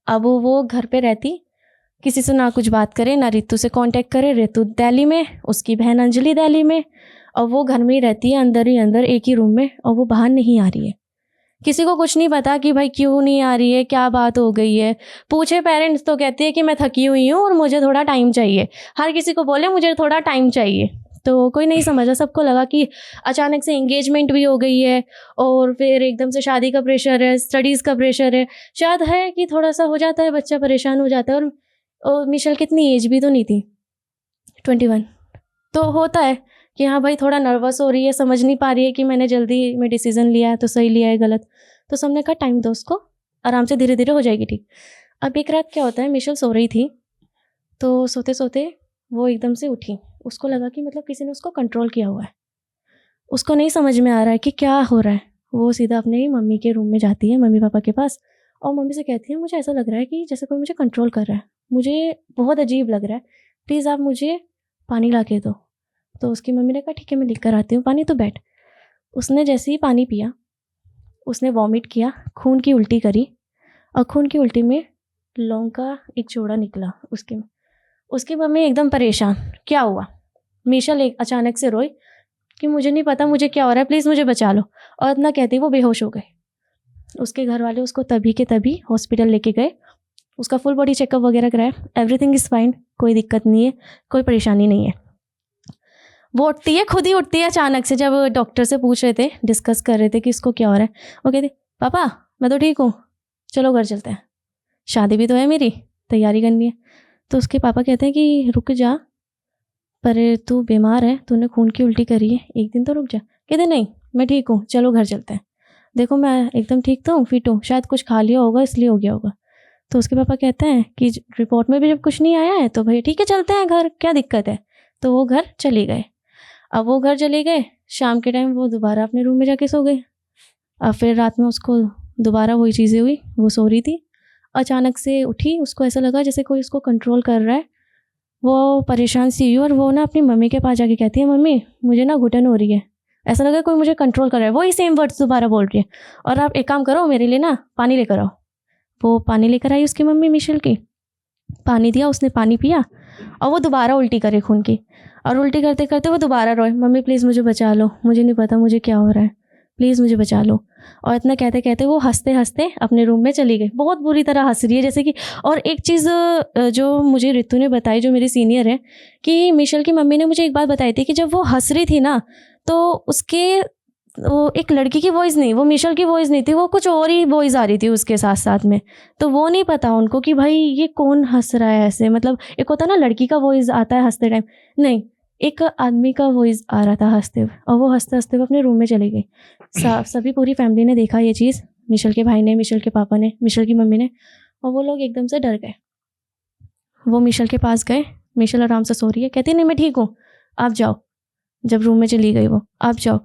Speaker 1: अब वो घर पे रहती, किसी से ना कुछ बात करे, ना ऋतु से कांटेक्ट करे। ऋतु दिल्ली में, उसकी बहन अंजलि दिल्ली में, और वो घर में ही रहती है, अंदर ही अंदर एक ही रूम में, और वो बाहर नहीं आ रही है। किसी को कुछ नहीं पता कि भाई क्यों नहीं आ रही है, क्या बात हो गई है। पूछे पेरेंट्स तो कहती है कि मैं थकी हुई हूँ और मुझे थोड़ा टाइम चाहिए। हर किसी को बोले मुझे थोड़ा टाइम चाहिए, तो कोई नहीं समझा। सबको लगा कि अचानक से एंगेजमेंट भी हो गई है और फिर एकदम से शादी का प्रेशर है, स्टडीज़ का प्रेशर है, शायद है कि थोड़ा सा हो जाता है, बच्चा परेशान हो जाता है। और मिशेल की इतनी एज भी तो नहीं थी, 21। तो होता है कि हाँ भाई थोड़ा नर्वस हो रही है, समझ नहीं पा रही है कि मैंने जल्दी में डिसीज़न लिया है तो सही लिया है गलत। तो सबने कहा टाइम दो उसको, आराम से धीरे धीरे हो जाएगी ठीक। अब एक रात क्या होता है, मिशेल सो रही थी, तो सोते सोते वो एकदम से उठी। उसको लगा कि मतलब किसी ने उसको कंट्रोल किया हुआ है, उसको नहीं समझ में आ रहा है कि क्या हो रहा है। वो सीधा अपने मम्मी के रूम में जाती है, मम्मी पापा के पास, और मम्मी से कहती है मुझे ऐसा लग रहा है कि जैसे कोई मुझे कंट्रोल कर रहा है, मुझे बहुत अजीब लग रहा है, प्लीज़ आप मुझे पानी ला के दो। तो उसकी मम्मी ने कहा ठीक है मैं लेकर आती हूँ पानी, तो बैठ। उसने जैसे ही पानी पिया, उसने वॉमिट किया, खून की उल्टी करी, और खून की उल्टी में लौंग का एक जोड़ा निकला उसकी मम्मी एकदम परेशान, क्या हुआ। मिशेल एक अचानक से रोई कि मुझे नहीं पता मुझे क्या हो रहा है, प्लीज़ मुझे बचा लो। और इतना कहते ही वो बेहोश हो गए। उसके घर वाले उसको तभी के तभी हॉस्पिटल लेके गए, उसका फुल बॉडी चेकअप वगैरह कराया, एवरीथिंग इज़ फाइन, कोई दिक्कत नहीं है, कोई परेशानी नहीं है। वो उठती है, खुद ही उठती है अचानक से। जब डॉक्टर से पूछ रहे थे, डिस्कस कर रहे थे कि इसको क्या हो रहा है, वो कहती पापा मैं तो ठीक हूँ, चलो घर चलते हैं, शादी भी तो है मेरी, तैयारी करनी है। तो उसके पापा कहते हैं कि रुक जा, पर तू बीमार है, तूने खून की उल्टी करी है, एक दिन तो रुक जा। कहते नहीं मैं ठीक हूँ, चलो घर चलते हैं, देखो मैं एकदम ठीक तो हूँ, फिट हूँ, शायद कुछ खा लिया होगा इसलिए हो गया होगा। तो उसके पापा कहते हैं कि रिपोर्ट में भी जब कुछ नहीं आया है तो भैया ठीक है चलते हैं घर, क्या दिक्कत है। तो वो घर चले गए। अब वो घर चले गए, शाम के टाइम वो दोबारा अपने रूम में जाके सो गए। अब फिर रात में उसको दोबारा वही चीज़ें हुई, वो सो रही थी, अचानक से उठी, उसको ऐसा लगा जैसे कोई उसको कंट्रोल कर रहा है। वो परेशान सी हुई और वो ना अपनी मम्मी के पास जाके कहती है मम्मी मुझे ना घुटन हो रही है, ऐसा लगा कोई मुझे कंट्रोल कर रहा है। वही सेम वर्ड्स दोबारा बोल रही है, और आप एक काम करो मेरे लिए ना पानी लेकर आओ। वो पानी लेकर आई उसकी मम्मी मिशेल की, पानी दिया, उसने पानी पिया, और वो दोबारा उल्टी करे खून की, और उल्टी करते करते वो दोबारा रोए, मम्मी प्लीज़ मुझे बचा लो, मुझे नहीं पता मुझे क्या हो रहा है, प्लीज़ मुझे बचा लो। और इतना कहते कहते वो हंसते हंसते अपने रूम में चली गई, बहुत बुरी तरह हंस रही है जैसे कि। और एक चीज़ जो मुझे ऋतु ने बताई, जो मेरी सीनियर है, कि मिशेल की मम्मी ने मुझे एक बात बताई थी कि जब वो हंस रही थी ना, तो उसके वो एक लड़की की वॉइस नहीं, वो मिशेल की वॉइस नहीं थी, वो कुछ और ही वॉइस आ रही थी उसके साथ साथ में। तो वो नहीं पता उनको कि भाई ये कौन हंस रहा है ऐसे, मतलब एक होता है ना लड़की का वॉइस आता है हंसते टाइम, नहीं, एक आदमी का वॉइस आ रहा था हंसते हुए, और वो हंसते हंसते हुए अपने रूम में चली गई। सभी पूरी फैमिली ने देखा ये चीज़, मिशेल के भाई ने, मिशेल के पापा ने, मिशेल की मम्मी ने, और वो लोग एकदम से डर गए। वो मिशेल के पास गए, मिशेल आराम से सो रही है, कहती नहीं मैं ठीक हूँ, आप जाओ। जब रूम में चली गई वो, आप जाओ।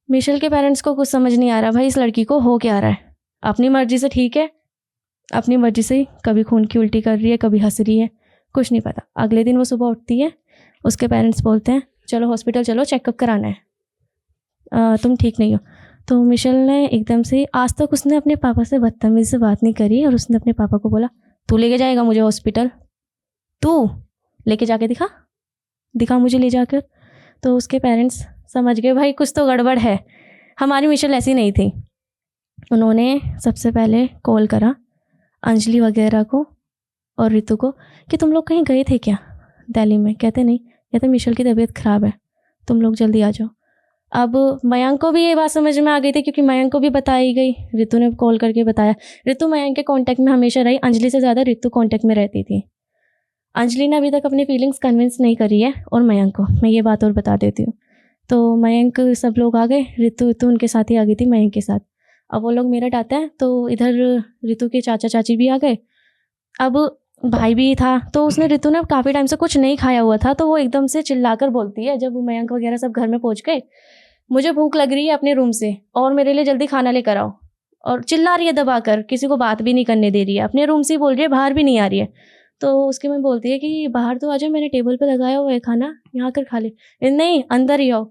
Speaker 1: मिशेल के पेरेंट्स को कुछ समझ नहीं आ रहा भाई इस लड़की को हो क्या रहा है, अपनी मर्जी से ठीक है, अपनी मर्जी से कभी खून की उल्टी कर रही है, कभी हंस रही है, कुछ नहीं पता। अगले दिन वो सुबह उठती है, उसके पेरेंट्स बोलते हैं चलो हॉस्पिटल चलो, चेकअप कराना है, तुम ठीक नहीं हो। तो मिशेल ने एकदम से, आज तक उसने अपने पापा से बदतमीज़ी से बात नहीं करी, और उसने अपने पापा को बोला तू लेके जाएगा मुझे हॉस्पिटल, तू लेके जाके दिखा मुझे ले जाकर। तो उसके पेरेंट्स समझ गए भाई कुछ तो गड़बड़ है, हमारी मिशेल ऐसी नहीं थी। उन्होंने सबसे पहले कॉल करा अंजलि वगैरह को और ऋतु को कि तुम लोग कहीं गए थे क्या दिल्ली में। कहते नहीं, कहते मिशेल की तबीयत ख़राब है, तुम लोग जल्दी आ जाओ। अब मयंक को भी ये बात समझ में आ गई थी, क्योंकि मयंक को भी बताई गई, ऋतु ने कॉल करके बताया। ऋतु मयंक के कांटेक्ट में हमेशा रही, अंजलि से ज़्यादा ऋतु कांटेक्ट में रहती थी। अंजलि ने अभी तक अपनी फीलिंग्स कन्विंस नहीं करी है, और मयंक को मैं ये बात और बता देती हूँ। तो मयंक सब लोग आ गए, रितु उनके साथ ही आ गई थी मयंक के साथ। अब वो लोग मेरठ आते हैं तो इधर रितु के चाचा चाची भी आ गए। अब भाई भी था, तो उसने रितु ने काफ़ी टाइम से कुछ नहीं खाया हुआ था, तो वो एकदम से चिल्लाकर बोलती है जब मयंक वगैरह सब घर में पहुंच गए, मुझे भूख लग रही है अपने रूम से और मेरे लिए जल्दी खाना लेकर आओ। और चिल्ला रही है दबाकर, किसी को बात भी नहीं करने दे रही है, अपने रूम से ही बोल रही है, बाहर भी नहीं आ रही है। तो उसकी मम्मी बोलती है कि बाहर तो आ जाओ, मैंने टेबल पे लगाया हुआ है खाना, यहाँ आकर खा ले। नहीं, अंदर ही आओ।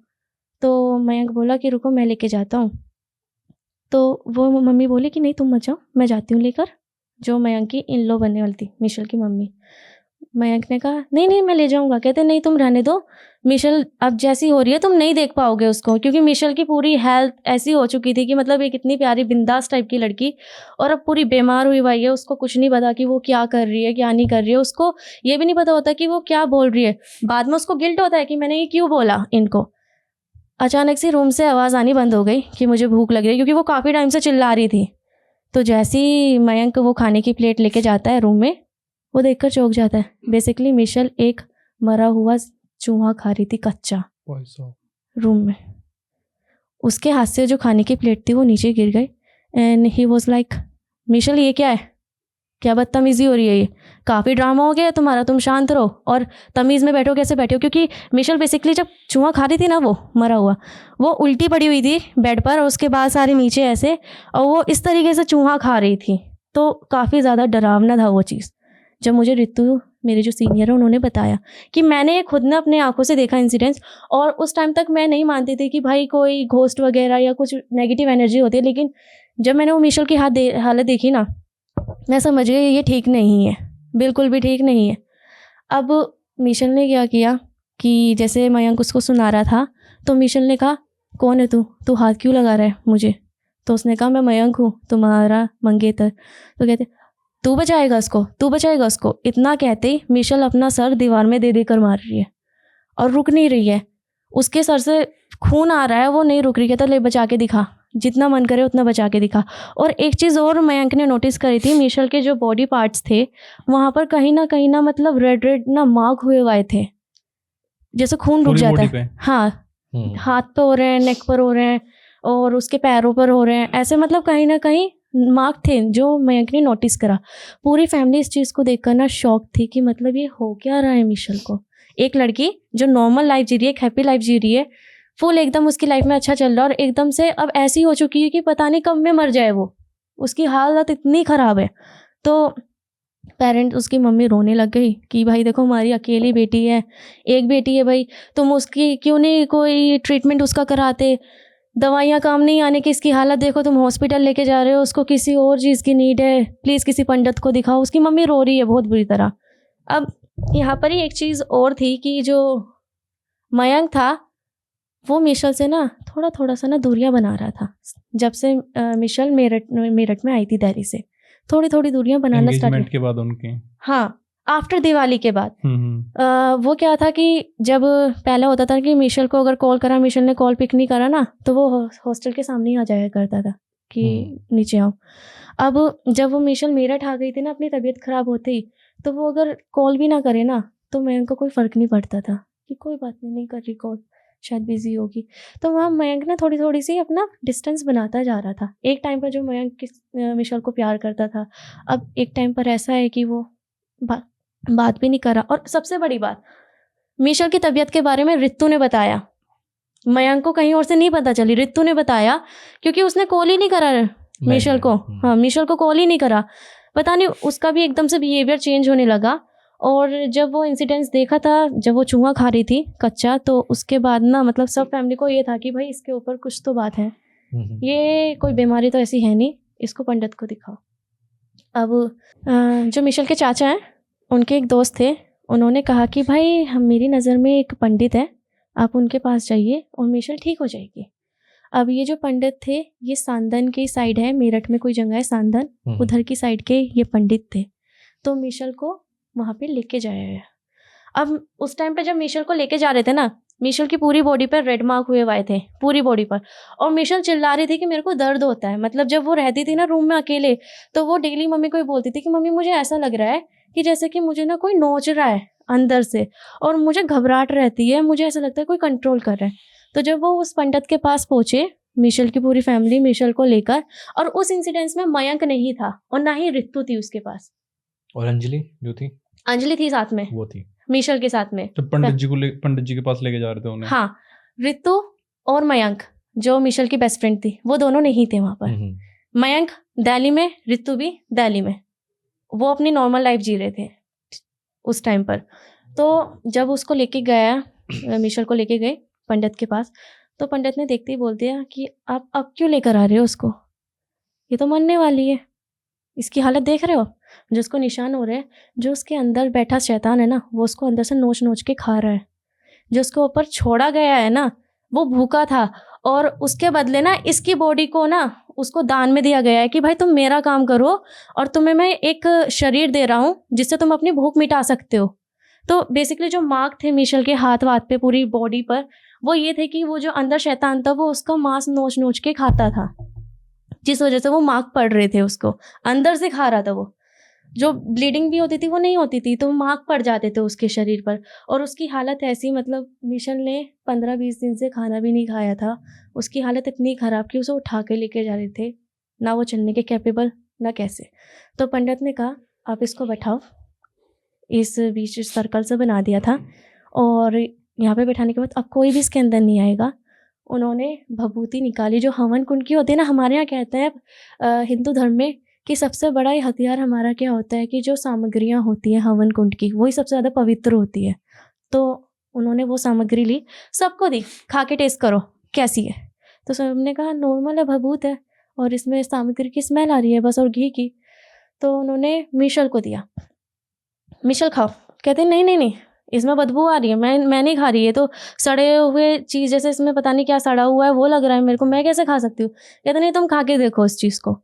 Speaker 1: तो मयंक बोला कि रुको मैं लेके जाता हूँ। तो वो मम्मी बोली कि नहीं तुम मत जाओ, मैं जाती हूँ लेकर, जो मयंक की इन लो बनने वाली थी, मिशेल की मम्मी। मयंक ने कहा नहीं मैं ले जाऊंगा। कहते नहीं तुम रहने दो, मिशेल अब जैसी हो रही है तुम नहीं देख पाओगे उसको, क्योंकि मिशेल की पूरी हेल्थ ऐसी हो चुकी थी कि मतलब एक इतनी प्यारी बिंदास टाइप की लड़की, और अब पूरी बीमार हुई हुई है। उसको कुछ नहीं पता कि वो क्या कर रही है क्या नहीं कर रही है, उसको ये भी नहीं पता होता कि वो क्या बोल रही है। बाद में उसको गिल्ट होता है कि मैंने ये क्यों बोला इनको। अचानक से रूम से आवाज़ आनी बंद हो गई कि मुझे भूख लग रही है, क्योंकि वो काफ़ी टाइम से चिल्ला रही थी। तो जैसे ही मयंक वो खाने की प्लेट लेके जाता है रूम में, वो देखकर चौंक जाता है। बेसिकली मिशेल एक मरा हुआ चूहा खा रही थी कच्चा रूम में। उसके हाथ से जो खाने की प्लेट थी वो नीचे गिर गई, and he was like Michelle ये क्या है, क्या बदतमीज़ी हो रही है, ये काफ़ी ड्रामा हो गया है तुम्हारा, तुम शांत रहो और तमीज़ में बैठो, कैसे बैठे हो। क्योंकि मिशेल बेसिकली जब चूहा खा रही थी ना, वो मरा हुआ, वो उल्टी पड़ी हुई थी बेड पर और उसके बाल सारे नीचे ऐसे, और वो इस तरीके से चूहा खा रही थी। तो काफ़ी ज़्यादा डरावना था वो चीज़। जब मुझे रितु मेरे जो सीनियर है उन्होंने बताया कि मैंने ये खुद ने अपने आंखों से देखा इंसिडेंट्स, और उस टाइम तक मैं नहीं मानती थी कि भाई कोई घोस्ट वगैरह या कुछ नेगेटिव एनर्जी होती है, लेकिन जब मैंने वो मिशेल की हालत देखी ना, मैं समझ गई ये ठीक नहीं है, बिल्कुल भी ठीक नहीं है। अब मिशेल ने क्या किया कि जैसे मयंक उसको सुना रहा था, तो मिशेल ने कहा कौन है तू हाथ क्यों लगा रहा है मुझे। तो उसने कहा मैं मयंक हूँ, तुम्हारा मंगेतर। तो कहते तू बचाएगा उसको। इतना कहते ही मिशेल अपना सर दीवार में दे कर मार रही है और रुक नहीं रही है। उसके सर से खून आ रहा है, वो नहीं रुक रही है। तो ले बचा के दिखा, जितना मन करे उतना बचा के दिखा। और एक चीज़ और मयंक ने नोटिस करी थी, मिशेल के जो बॉडी पार्ट्स थे वहाँ पर कहीं ना मतलब रेड ना मार्क हुए हुए थे, जैसे खून रुक जाता है। हाँ, हाथ पे हो रहे हैं, नेक पर हो रहे हैं, और उसके पैरों पर हो रहे हैं, ऐसे मतलब कहीं ना कहीं मार्क थे जो मयंक ने नोटिस करा। पूरी फैमिली इस चीज़ को देखकर ना शॉक थी कि मतलब ये हो क्या रहा है मिशेल को। एक लड़की जो नॉर्मल लाइफ जी रही है, एक हैप्पी लाइफ जी रही है, फुल एकदम उसकी लाइफ में अच्छा चल रहा है, और एकदम से अब ऐसी हो चुकी है कि पता नहीं कब में मर जाए वो, उसकी हालत इतनी ख़राब है। तो पेरेंट, उसकी मम्मी रोने लग गई कि भाई देखो हमारी अकेली बेटी है, एक बेटी है भाई, तुम उसकी क्यों नहीं कोई ट्रीटमेंट उसका कराते, दवाइयाँ काम नहीं आने की इसकी हालत देखो, तुम हॉस्पिटल लेके जा रहे हो, उसको किसी और चीज़ की नीड है, प्लीज़ किसी पंडित को दिखाओ। उसकी मम्मी रो रही है बहुत बुरी तरह। अब यहाँ पर ही एक चीज़ और थी कि जो मयंक था वो मिशेल से ना थोड़ा सा ना दूरियां बना रहा था। जब से मिशेल मेरठ में आई थी दिल्ली से, थोड़ी दूरियां बनाना स्टार्ट
Speaker 2: के बाद उनके,
Speaker 1: हाँ, आफ्टर दिवाली के बाद। वो क्या था कि जब पहले होता था कि मिशेल को अगर कॉल करा, मिशेल ने कॉल पिक नहीं करा ना, तो वो हॉस्टल के सामने ही आ जाया करता था कि नीचे आओ। अब जब वो मिशेल मेरठ आ गई थी ना अपनी तबीयत ख़राब होते ही, तो वो अगर कॉल भी ना करे ना तो मयंक को कोई फ़र्क नहीं पड़ता था कि कोई बात नहीं कर रही कॉल, शायद बिजी होगी। तो वहाँ मयंक ना थोड़ी सी अपना डिस्टेंस बनाता जा रहा था। एक टाइम पर जो मयंक मिशेल को प्यार करता था, अब एक टाइम पर ऐसा है कि वो बात भी नहीं करा। और सबसे बड़ी बात, मिशेल की तबीयत के बारे में रितु ने बताया, मयंक को कहीं और से नहीं पता चली, रितु ने बताया, क्योंकि उसने कॉल ही नहीं करा मिशेल को। हाँ, मिशेल को कॉल ही नहीं करा। पता नहीं उसका भी एकदम से बिहेवियर चेंज होने लगा। और जब वो इंसिडेंट्स देखा था, जब वो चूहा खा रही थी कच्चा, तो उसके बाद ना मतलब सब फैमिली को ये था कि भाई इसके ऊपर कुछ तो बात है, ये कोई बीमारी तो ऐसी है नहीं, इसको पंडित को दिखाओ। अब जो मिशेल के चाचा हैं, उनके एक दोस्त थे, उन्होंने कहा कि भाई मेरी नज़र में एक पंडित है, आप उनके पास जाइए और मिशेल ठीक हो जाएगी। अब ये जो पंडित थे ये सांदन की साइड है, मेरठ में कोई जगह है सांदन, उधर की साइड के ये पंडित थे। तो मिशेल को वहाँ पे लेके जाया गया। अब उस टाइम पे जब मिशेल को लेके जा रहे थे ना, मिशेल की पूरी बॉडी पर रेड मार्क हुए हुए थे, पूरी बॉडी पर, और मिशेल चिल्ला रही थी कि मेरे को दर्द होता है। मतलब जब वो रहती थी ना रूम में अकेले, तो वो डेली मम्मी को ही बोलती थी कि मम्मी मुझे ऐसा लग रहा है कि जैसे कि मुझे ना कोई नोच रहा है अंदर से और मुझे घबराहट रहती है, मुझे ऐसा लगता है कोई कंट्रोल कर रहा है। तो जब वो उस पंडित के पास पहुंचे, मिशेल की पूरी फैमिली मिशेल को लेकर, और उस इंसिडेंस में मयंक नहीं था और ना ही रितु थी उसके पास।
Speaker 3: और अंजलि जो थी
Speaker 1: अंजलि थी साथ में,
Speaker 3: वो थी
Speaker 1: मिशेल के साथ में।
Speaker 2: तो पंडित जी के पास लेके जा रहे थे उन्हें।
Speaker 1: हाँ, रितु और मयंक जो मिशेल की बेस्ट फ्रेंड थी, वो दोनों नहीं थे वहां पर। मयंक दिल्ली में, रितु भी दिल्ली में, वो अपनी नॉर्मल लाइफ जी रहे थे उस टाइम पर। तो जब उसको लेके गया, मिशेल को लेके गए पंडित के पास, तो पंडित ने देखते ही बोल दिया कि आप अब क्यों लेकर आ रहे हो उसको, ये तो मरने वाली है, इसकी हालत देख रहे हो, जो उसको निशान हो रहे हैं, जो उसके अंदर बैठा शैतान है ना, वो उसको अंदर से नोच नोच के खा रहा है। जो उसके ऊपर छोड़ा गया है ना, वो भूखा था और उसके बदले ना इसकी बॉडी को ना उसको दान में दिया गया है कि भाई तुम मेरा काम करो और तुम्हें मैं एक शरीर दे रहा हूँ जिससे तुम अपनी भूख मिटा सकते हो। तो बेसिकली जो मार्क थे मिशेल के हाथ वाथ पे, पूरी बॉडी पर, वो ये थे कि वो जो अंदर शैतान था वो उसका मांस नोच नोच के खाता था, जिस वजह से वो मार्क पड़ रहे थे, उसको अंदर से खा रहा था। वो जो ब्लीडिंग भी होती थी वो नहीं होती थी, तो मार्क पड़ जाते थे उसके शरीर पर। और उसकी हालत ऐसी, मतलब मिशेल ने 15-20 दिन से खाना भी नहीं खाया था। उसकी हालत इतनी ख़राब कि उसे उठा के लेके जा रहे थे, ना वो चलने के कैपेबल ना कैसे। तो पंडित ने कहा आप इसको बैठाओ, इस बीच सर्कल से बना दिया था, और यहाँ पे बैठाने के बाद अब कोई भी इसके अंदर नहीं आएगा। उन्होंने भभूति निकाली, जो हवन कुंड की होती है ना, हमारे यहाँ कहते हैं हिंदू धर्म में कि सबसे बड़ा हथियार हमारा क्या होता है कि जो सामग्रियाँ होती हैं हवन कुंड की, वही सबसे ज़्यादा पवित्र होती है। तो उन्होंने वो सामग्री ली, सबको दी, खा के टेस्ट करो कैसी है। तो सबने कहा नॉर्मल है, भभूत है और इसमें सामग्री की स्मेल आ रही है बस, और घी की। तो उन्होंने मिशेल को दिया, मिशेल खाओ। कहते नहीं नहीं नहीं, इसमें बदबू आ रही है, मैं नहीं खा रही है, तो सड़े हुए चीज़ जैसे इसमें पता नहीं क्या सड़ा हुआ है वो लग रहा है मेरे को, मैं कैसे खा सकती हूँ। कहते नहीं तुम खा के देखो इस चीज़ को।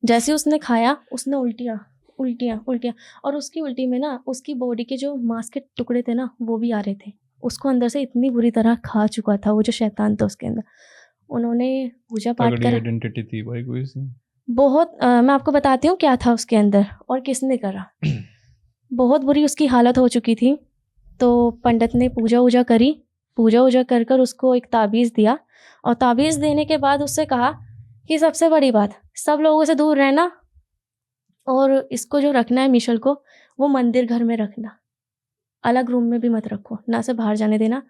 Speaker 1: जैसे उसने खाया, उसने उल्टियाँ उल्टियाँ उल्टियाँ, और उसकी उल्टी में ना उसकी बॉडी के जो मांस के टुकड़े थे ना वो भी आ रहे थे। उसको अंदर से इतनी बुरी तरह खा चुका था वो जो शैतान था उसके अंदर। उन्होंने पूजा पाठ कर,
Speaker 2: आइडेंटिटी थी भाई कोई सी
Speaker 1: बहुत मैं आपको बताती हूँ क्या था उसके अंदर और किसने करा। बहुत बुरी उसकी हालत हो चुकी थी। तो पंडित ने पूजा वूजा करी, पूजा वूजा कर कर उसको एक ताबीज़ दिया, और ताबीज़ देने के बाद उससे कहा कि सबसे बड़ी बात, सब लोगों से दूर रहना, और इसको जो रखना है मिशेल को, वो मंदिर घर में रखना, अलग रूम में भी मत रखो, ना से बाहर जाने देना।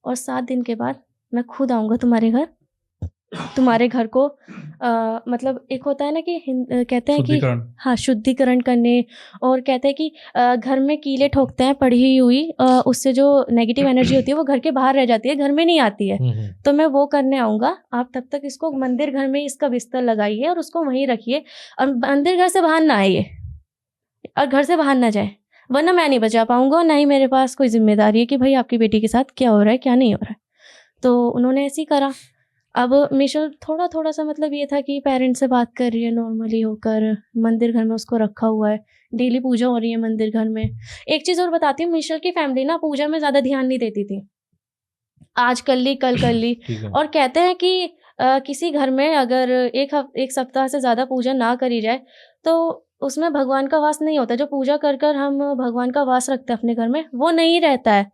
Speaker 1: और 7 दिन के बाद मैं खुद आऊँगा तुम्हारे घर को मतलब एक होता है ना कि कहते हैं कि हाँ शुद्धिकरण करने, और कहते हैं कि घर में कीले ठोकते हैं पड़ी हुई, उससे जो नेगेटिव एनर्जी होती है वो घर के बाहर रह जाती है, घर में नहीं आती है। तो मैं वो करने आऊँगा, आप तब तक इसको मंदिर घर में इसका बिस्तर लगाइए और उसको वहीं रखिए, और मंदिर घर से बाहर ना आइए और घर से बाहर ना जाए, वरना मैं नहीं बचा पाऊँगा और ना ही मेरे पास कोई जिम्मेदारी है कि भाई आपकी बेटी के साथ क्या हो रहा है क्या नहीं हो रहा है। तो उन्होंने ऐसे ही करा। अब मिशेल थोड़ा थोड़ा सा मतलब ये था कि पेरेंट्स से बात कर रही है नॉर्मली होकर, मंदिर घर में उसको रखा हुआ है, डेली पूजा हो रही है मंदिर घर में। एक चीज़ और बताती हूँ, मिशेल की फैमिली ना पूजा में ज़्यादा ध्यान नहीं देती थी, आज कर ली कल कर ली। और कहते हैं कि किसी घर में अगर एक सप्ताह से ज़्यादा पूजा ना करी जाए तो उसमें भगवान का वास नहीं होता। जो पूजा कर कर हम भगवान का वास रखते हैं अपने घर में, वो नहीं रहता है।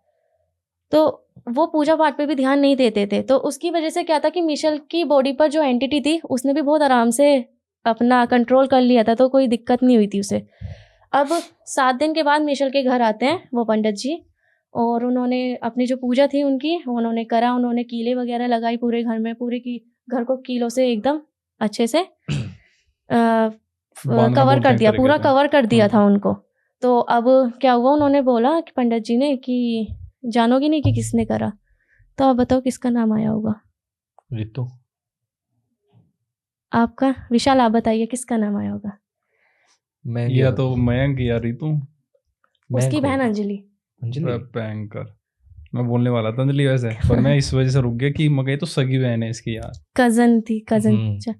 Speaker 1: तो वो पूजा पाठ पे भी ध्यान नहीं देते थे। तो उसकी वजह से क्या था कि मिशेल की बॉडी पर जो एंटिटी थी उसने भी बहुत आराम से अपना कंट्रोल कर लिया था, तो कोई दिक्कत नहीं हुई थी उसे। अब 7 दिन के बाद मिशेल के घर आते हैं वो पंडित जी, और उन्होंने अपनी जो पूजा थी उनकी उन्होंने करा, उन्होंने कीले वगैरह लगाई पूरे घर में, पूरे की घर को कीलों से एकदम अच्छे से कवर कर दिया, पूरा कवर कर दिया था उनको। तो अब क्या हुआ, उन्होंने बोला कि पंडित जी ने कि जानोगी नहीं कि किसने करा, तो आप बताओ किसका नाम आया होगा?
Speaker 3: रितु।
Speaker 1: आपका? विशाल आप बताइए किसका नाम आया होगा?
Speaker 2: या तो मयंक या रितु,
Speaker 1: उसकी बहन अंजलि।
Speaker 2: भयंकर, मैं बोलने वाला था अंजलि वैसे, पर मैं इस वजह से रुक गया कि मगर तो सगी बहन है इसकी यार,
Speaker 1: कजन थी, कजन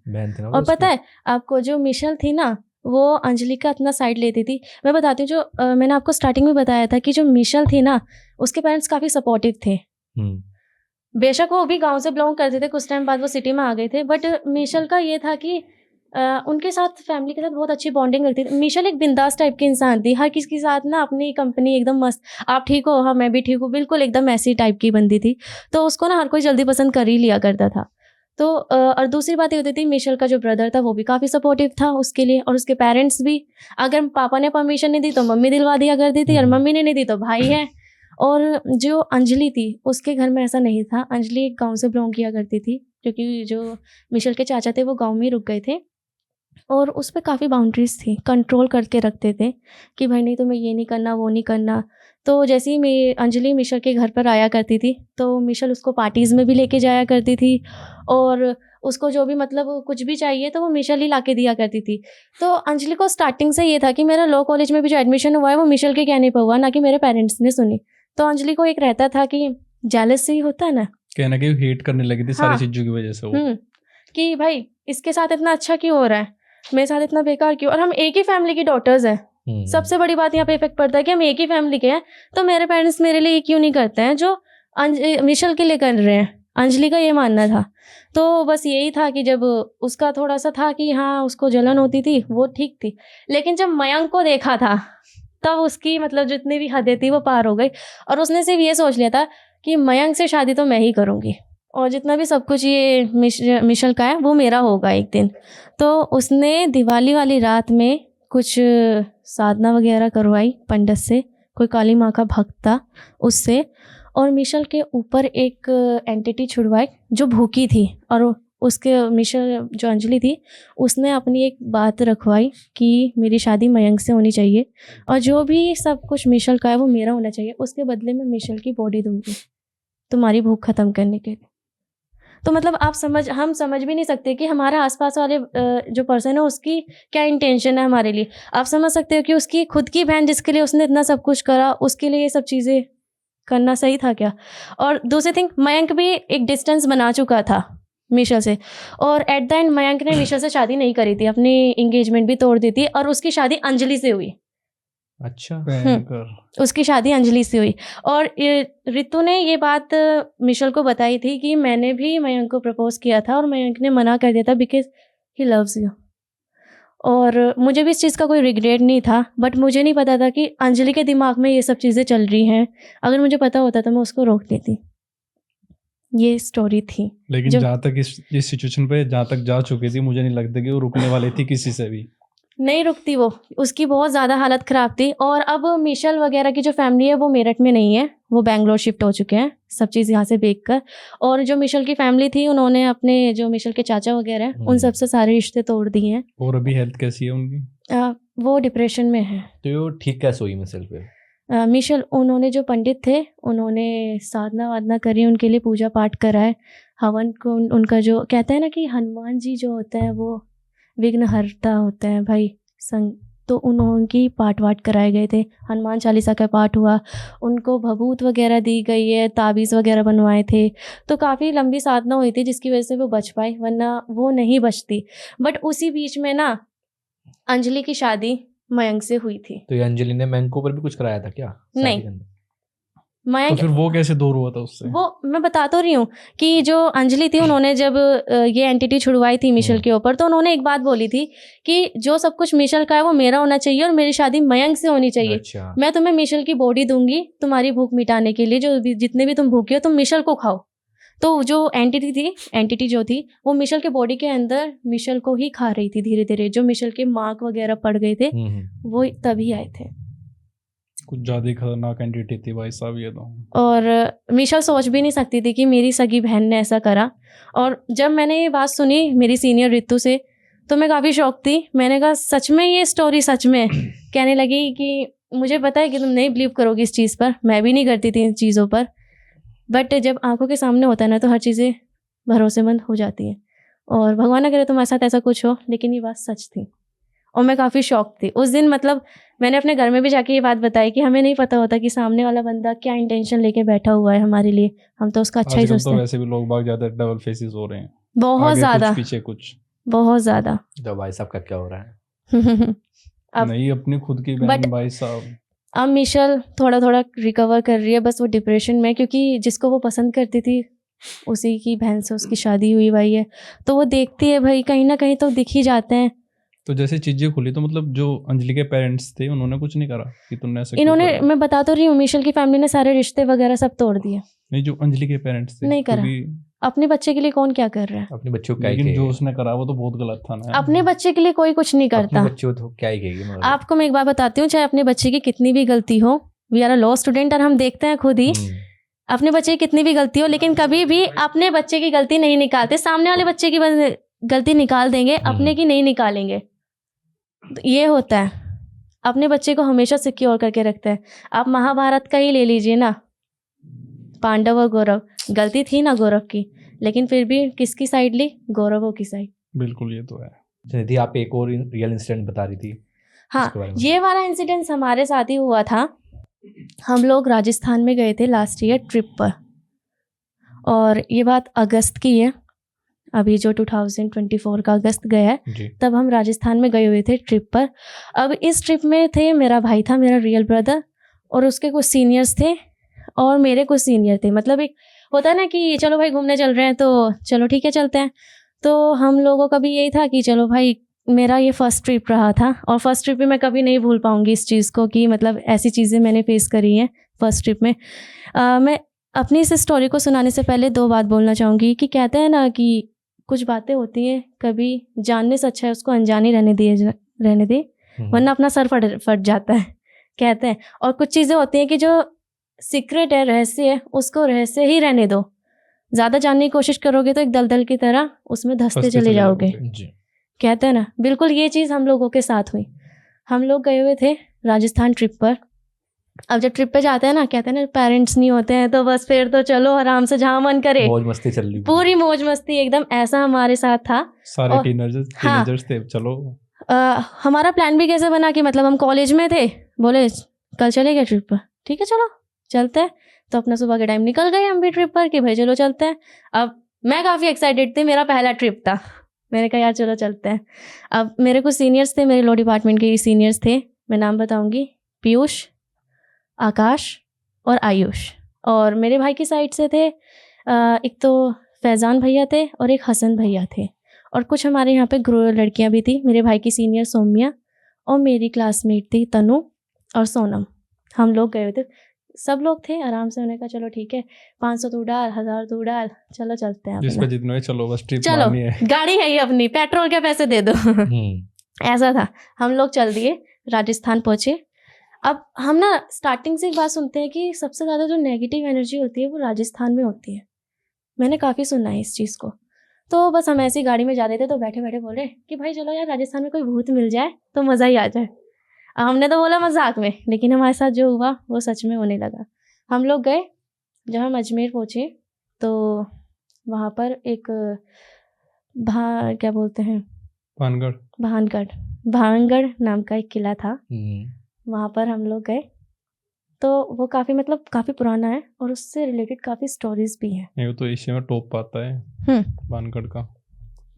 Speaker 3: बहन थी ना।
Speaker 1: और पता है आपको, जो मिशेल थी ना वो अंजलि का अपना साइड लेती थी। मैं बताती हूँ, जो मैंने आपको स्टार्टिंग में बताया था कि जो मिशेल थी ना उसके पेरेंट्स काफ़ी सपोर्टिव थे। बेशक वो भी गांव से बिलोंग करते थे, कुछ टाइम बाद वो सिटी में आ गए थे, बट मिशेल का ये था कि उनके साथ फैमिली के साथ बहुत अच्छी बॉन्डिंग रखती थी। मिशेल एक बिंदास टाइप की इंसान थी, हर किसी के साथ ना अपनी कंपनी एकदम मस्त, आप ठीक हो, हाँ मैं भी ठीक हूँ, बिल्कुल एकदम ऐसी टाइप की बंदी थी। तो उसको ना हर कोई जल्दी पसंद कर ही लिया करता था। तो और दूसरी बात ये होती थी, मिशेल का जो ब्रदर था वो भी काफ़ी सपोर्टिव था उसके लिए, और उसके पेरेंट्स भी। अगर पापा ने परमिशन नहीं दी तो मम्मी दिलवा दिया करती थी, और मम्मी ने नहीं दी तो भाई है। और जो अंजलि थी उसके घर में ऐसा नहीं था। अंजलि एक गांव से बिलोंग किया करती थी, क्योंकि जो मिशेल के चाचा थे वो गांव में ही रुक गए थे, और उस पे काफ़ी बाउंड्रीज थी, कंट्रोल करके रखते थे कि भाई नहीं तुम्हें ये नहीं करना, वो नहीं करना। तो जैसे ही अंजलि मिशेल के घर पर आया करती थी तो मिशेल उसको पार्टीज़ में भी लेके जाया करती थी, और उसको जो भी मतलब कुछ भी चाहिए तो वो मिशेल ही लाके दिया करती थी। तो अंजलि को स्टार्टिंग से ये था कि मेरा लॉ कॉलेज में भी जो एडमिशन हुआ है वो मिशेल के कहने पर हुआ, ना कि मेरे पेरेंट्स ने सुनी। तो अंजलि को एक रहता था कि जेलसी होता है ना,
Speaker 2: कहना कि हेट करने लगी थी सारी
Speaker 1: हाँ।
Speaker 2: चीज़ों की वजह से वो।
Speaker 1: कि भाई इसके साथ इतना अच्छा क्यों हो रहा है, मेरे साथ इतना बेकार क्यों, और हम एक ही फैमिली की डॉटर्स हैं। सबसे बड़ी बात यहाँ पे इफेक्ट पड़ता है कि हम एक ही फैमिली के हैं, तो मेरे पेरेंट्स मेरे लिए क्यों नहीं करते हैं जो मिशेल के लिए कर रहे हैं। अंजलि का ये मानना था। तो बस यही था कि जब उसका थोड़ा सा था कि हाँ उसको जलन होती थी, वो ठीक थी, लेकिन जब मयंक को देखा था तब उसकी मतलब जितनी भी हदें थी वो पार हो गई, और उसने सिर्फ ये सोच लिया था कि मयंक से शादी तो मैं ही करूँगी, और जितना भी सब कुछ ये मिशेल का है वो मेरा होगा एक दिन। तो उसने दिवाली वाली रात में कुछ साधना वगैरह करवाई पंडित से, कोई काली माँ का भक्त था उससे, और मिशेल के ऊपर एक एंटिटी छुड़वाई जो भूखी थी, और उसके मिशेल जो अंजलि थी उसने अपनी एक बात रखवाई कि मेरी शादी मयंक से होनी चाहिए, और जो भी सब कुछ मिशेल का है वो मेरा होना चाहिए, उसके बदले में मिशेल की बॉडी दूंगी तुम्हारी भूख ख़त्म करने के लिए। तो मतलब हम समझ भी नहीं सकते कि हमारा आसपास वाले जो पर्सन है उसकी क्या इंटेंशन है हमारे लिए। आप समझ सकते हो कि उसकी खुद की बहन जिसके लिए उसने इतना सब कुछ करा, उसके लिए ये सब चीज़ें करना सही था क्या। और दूसरी थिंग, मयंक भी एक डिस्टेंस बना चुका था मिशेल से, और एट द एंड मयंक ने मिशेल से शादी नहीं करी थी, अपनी इंगेजमेंट भी तोड़ दी थी, और उसकी शादी अंजलि से हुई।
Speaker 3: अच्छा।
Speaker 1: उसकी शादी अंजलि से हुई, और रितु ने ये बात मिशेल को बताई थी कि मैंने भी मयंक को प्रपोज किया था और मयंक ने मना कर दिया था बिकॉज ही लव्स यू। और मुझे भी इस चीज़ का कोई रिग्रेट नहीं था, बट मुझे नहीं पता था कि अंजलि के दिमाग में ये सब चीज़ें चल रही हैं। अगर मुझे पता होता तो मैं उसको रोक देती। ये स्टोरी थी।
Speaker 2: लेकिन जहाँ तक इस सिचुएशन पे जहाँ तक जा चुकी थी, मुझे नहीं लगता कि वो रुकने वाली थी किसी से भी।
Speaker 1: नहीं रुकती वो, उसकी बहुत ज़्यादा हालत ख़राब थी। और अब मिशेल वगैरह की जो फैमिली है वो मेरठ में नहीं है, वो बेंगलोर शिफ्ट हो चुके हैं, सब चीज़ यहाँ से बेच कर। और जो मिशेल की फैमिली थी उन्होंने अपने जो मिशेल के चाचा वगैरह हैं उन सबसे सारे रिश्ते तोड़ दिए हैं।
Speaker 2: और अभी हेल्थ कैसी है उनकी?
Speaker 1: वो डिप्रेशन में है।
Speaker 3: तो वो ठीक कैसे हुई मिशेल पे?
Speaker 1: मिशेल, उन्होंने जो पंडित थे उन्होंने साधना वाधना करी, उनके लिए पूजा पाठ कराए, हवन को उनका जो कहते हैं ना कि हनुमान जी जो होते हैं वो विघ्नहर्ता होते हैं भाई संग, तो उनकी पाठ वाठ कराए गए थे, हनुमान चालीसा का पाठ हुआ, उनको भभूत वगैरह दी गई है, ताबीज़ वगैरह बनवाए थे। तो काफ़ी लंबी साधना हुई थी जिसकी वजह से वो बच पाई, वरना वो नहीं बचती। बट उसी बीच में ना अंजलि की शादी मयंक से हुई थी।
Speaker 3: तो ये अंजलि ने मयंक को ऊपर भी कुछ कराया था क्या?
Speaker 1: नहीं, मयंक
Speaker 2: तो फिर वो कैसे दूर हुआ था उससे?
Speaker 1: वो मैं बता तो रही हूँ कि जो अंजलि थी उन्होंने जब ये एंटिटी छुड़वाई थी मिशेल के ऊपर, तो उन्होंने एक बात बोली थी कि जो सब कुछ मिशेल का है वो मेरा होना चाहिए और मेरी शादी मयंक से होनी चाहिए।
Speaker 3: अच्छा।
Speaker 1: मैं तुम्हें मिशेल की बॉडी दूंगी तुम्हारी भूख मिटाने के लिए, जो जितने भी तुम भूखे हो तुम मिशेल को खाओ। तो जो एंटिटी जो थी वो मिशेल के बॉडी के अंदर मिशेल को ही खा रही थी धीरे धीरे। जो मिशेल के मार्क वगैरह पड़ गए थे वो तभी आए थे।
Speaker 2: कुछ ज़्यादा खतरनाक एंटिटी थी भाई साहब ये तो।
Speaker 1: और मिशेल सोच भी नहीं सकती थी कि मेरी सगी बहन ने ऐसा करा। और जब मैंने ये बात सुनी मेरी सीनियर रितु से तो मैं काफ़ी शॉक थी। मैंने कहा सच में ये स्टोरी सच में? कहने लगी कि मुझे पता है कि तुम नहीं बिलीव करोगी इस चीज़ पर, मैं भी नहीं करती थी इन चीज़ों पर, बट जब आंखों के सामने होता है ना तो हर चीज़ें भरोसेमंद हो जाती हैं। और भगवान ना करे तुम्हारे साथ ऐसा कुछ हो, लेकिन ये बात सच थी और मैं काफ़ी शॉक थी उस दिन। मतलब मैंने अपने घर में भी जाके ये बात बताई कि हमें नहीं पता होता कि सामने वाला बंदा क्या इंटेंशन लेके बैठा हुआ है हमारे लिए, हम तो उसका अच्छा ही सोचते हैं।
Speaker 2: तो वैसे भी लोग बाग ज़्यादा डबल फेसेस हो रहे हैं,
Speaker 1: बहुत ज़्यादा,
Speaker 2: पीछे कुछ
Speaker 1: बहुत ज़्यादा।
Speaker 3: तो भाई साहब का क्या हो रहा है?
Speaker 2: अब नहीं अपनी खुद की बहन भाई साहब।
Speaker 1: अब मिशेल थोड़ा थोड़ा रिकवर कर रही है, बस वो डिप्रेशन में, क्योंकि जिसको वो पसंद करती थी उसी की बहन से उसकी शादी हुई भाई है, तो वो देखती है भाई, कहीं ना कहीं तो दिख ही जाते हैं।
Speaker 2: तो जैसे चीजें खुली तो मतलब जो अंजलि के पेरेंट्स थे उन्होंने कुछ नहीं करा कि तुमने ऐसा क्यों
Speaker 1: इन्होंने,
Speaker 2: करा?
Speaker 1: मैं बता तो रही हूँ, मिशेल की फैमिली ने सारे रिश्ते वगैरह सब तोड़ दिए।
Speaker 2: नहीं, जो अंजलि के पेरेंट्स थे
Speaker 1: नहीं करा।
Speaker 2: क्योंकि
Speaker 1: अपने बच्चे के लिए कौन क्या कर रहा है?
Speaker 3: अपने बच्चों को क्या ही
Speaker 2: लेकिन जो
Speaker 3: कहेगी?
Speaker 2: उसने करा वो तो बहुत गलत था ना।
Speaker 1: अपने बच्चे के लिए कोई कुछ नहीं
Speaker 3: अपने
Speaker 1: करता।
Speaker 3: बच्चों को तो क्या ही कहेगी मगर।
Speaker 1: आपको मैं एक बात बताती हूँ, चाहे अपने बच्चे की कितनी भी गलती हो, we are a law student और हम देखते हैं खुद ही, अपने बच्चे की कितनी भी गलती हो, लेकिन कभी भी अपने बच्चे की गलती नहीं निकालते। सामने वाले बच्चे की गलती निकाल देंगे, अपने की नहीं निकालेंगे। तो ये होता है, अपने बच्चे को हमेशा सिक्योर करके रखते हैं। आप महाभारत का ही ले लीजिए ना, पांडव और गौरव, गलती थी ना गौरव की, लेकिन फिर भी किसकी साइड ली? गौरवों की साइड।
Speaker 2: बिल्कुल, ये तो है।
Speaker 3: निधि, आप एक और रियल इंसिडेंट बता रही थी।
Speaker 1: हाँ,
Speaker 3: इसके बारे में।
Speaker 1: ये वाला इंसिडेंस हमारे साथ ही हुआ था। हम लोग राजस्थान में गए थे लास्ट ईयर ट्रिप पर, और ये बात अगस्त की है, अभी जो 2024 का अगस्त गया है,
Speaker 3: जी।
Speaker 1: तब हम राजस्थान में गए हुए थे ट्रिप पर। अब इस ट्रिप में थे, मेरा भाई था, मेरा रियल ब्रदर, और उसके कुछ सीनियर्स थे और मेरे कुछ सीनियर थे। मतलब एक होता है ना कि चलो भाई घूमने चल रहे हैं तो चलो ठीक है चलते हैं। तो हम लोगों का भी यही था कि चलो भाई, मेरा ये फर्स्ट ट्रिप रहा था, और फर्स्ट ट्रिप में मैं कभी नहीं भूल पाऊंगी इस चीज़ को, कि मतलब ऐसी चीज़ें मैंने फेस करी हैं फर्स्ट ट्रिप में। मैं अपनी इस स्टोरी को सुनाने से पहले 2 बात बोलना चाहूँगी कि कहते हैं ना कि कुछ बातें होती हैं, कभी जानने से अच्छा है उसको अनजाने रहने दे, वरना अपना सर फट जाता है, कहते हैं। और कुछ चीज़ें होती हैं कि जो सीक्रेट है, रहस्य है, उसको रहस्य ही रहने दो। ज़्यादा जानने की कोशिश करोगे तो एक दलदल की तरह उसमें धंसते चले जाओगे।
Speaker 3: जी।
Speaker 1: कहते हैं ना, बिल्कुल ये चीज़ हम लोगों के साथ हुई। हम लोग गए हुए थे राजस्थान ट्रिप पर। अब जब ट्रिप पे जाते हैं ना, कहते हैं ना पेरेंट्स नहीं होते हैं तो बस फिर तो चलो आराम से जहाँ मन करे,
Speaker 3: मौज मस्ती चल रही।
Speaker 1: पूरी मौज मस्ती एकदम, ऐसा हमारे साथ था।
Speaker 2: सारे
Speaker 1: और-
Speaker 2: टीनेजर्स थे, चलो।
Speaker 1: हमारा प्लान भी कैसे बना कि मतलब हम कॉलेज में थे, बोले कल चलेंगे ट्रिप पर, ठीक है चलो चलते हैं। तो अपना सुबह के टाइम निकल गए हम भी ट्रिप पर कि भाई चलो चलते हैं। अब मैं काफ़ी एक्साइटेड थी, मेरा पहला ट्रिप था, मैंने कहा यार चलो चलते हैं। अब मेरे कुछ सीनियर्स थे, मेरे लॉ डिपार्टमेंट के सीनियर्स थे, मैं नाम बताऊंगी, पीयूष, आकाश और आयुष। और मेरे भाई की साइड से थे एक तो फैज़ान भैया थे और एक हसन भैया थे, और कुछ हमारे यहाँ पे लड़कियाँ भी थी। मेरे भाई की सीनियर सौम्या और मेरी क्लासमेट थी तनु और सोनम। हम लोग गए थे, सब लोग थे, आराम से। उन्होंने कहा चलो ठीक है, 500 तू डाल, 1000 तू डाल, चलो चलते हैं
Speaker 2: जिसका
Speaker 1: अपना।
Speaker 2: जितना है चलो, बस ट्रिप
Speaker 1: चलो
Speaker 2: मारनी है।
Speaker 1: गाड़ी है ही अपनी, पेट्रोल के पैसे दे दो। ऐसा था। हम लोग चल दिए, राजस्थान पहुंचे। अब हम ना स्टार्टिंग से एक बात सुनते हैं कि सबसे ज़्यादा जो नेगेटिव एनर्जी होती है वो राजस्थान में होती है। मैंने काफ़ी सुना है इस चीज़ को। तो बस हम ऐसी गाड़ी में जा रहे थे तो बैठे बैठे बोले कि भाई चलो यार राजस्थान में कोई भूत मिल जाए तो मज़ा ही आ जाए। हमने तो बोला मजाक में, लेकिन हमारे साथ जो हुआ वो सच में होने लगा। हम लोग गए, जब हम अजमेर पहुँचे तो वहाँ पर एक क्या बोलते हैं, भानगढ़ नाम का एक किला था। वहाँ पर हम लोग गए तो वो काफ़ी मतलब काफ़ी पुराना है और उससे रिलेटेड काफ़ी स्टोरीज भी हैं।
Speaker 2: नहीं, वो तो एशिया में टॉप पाता है भानगढ़ का,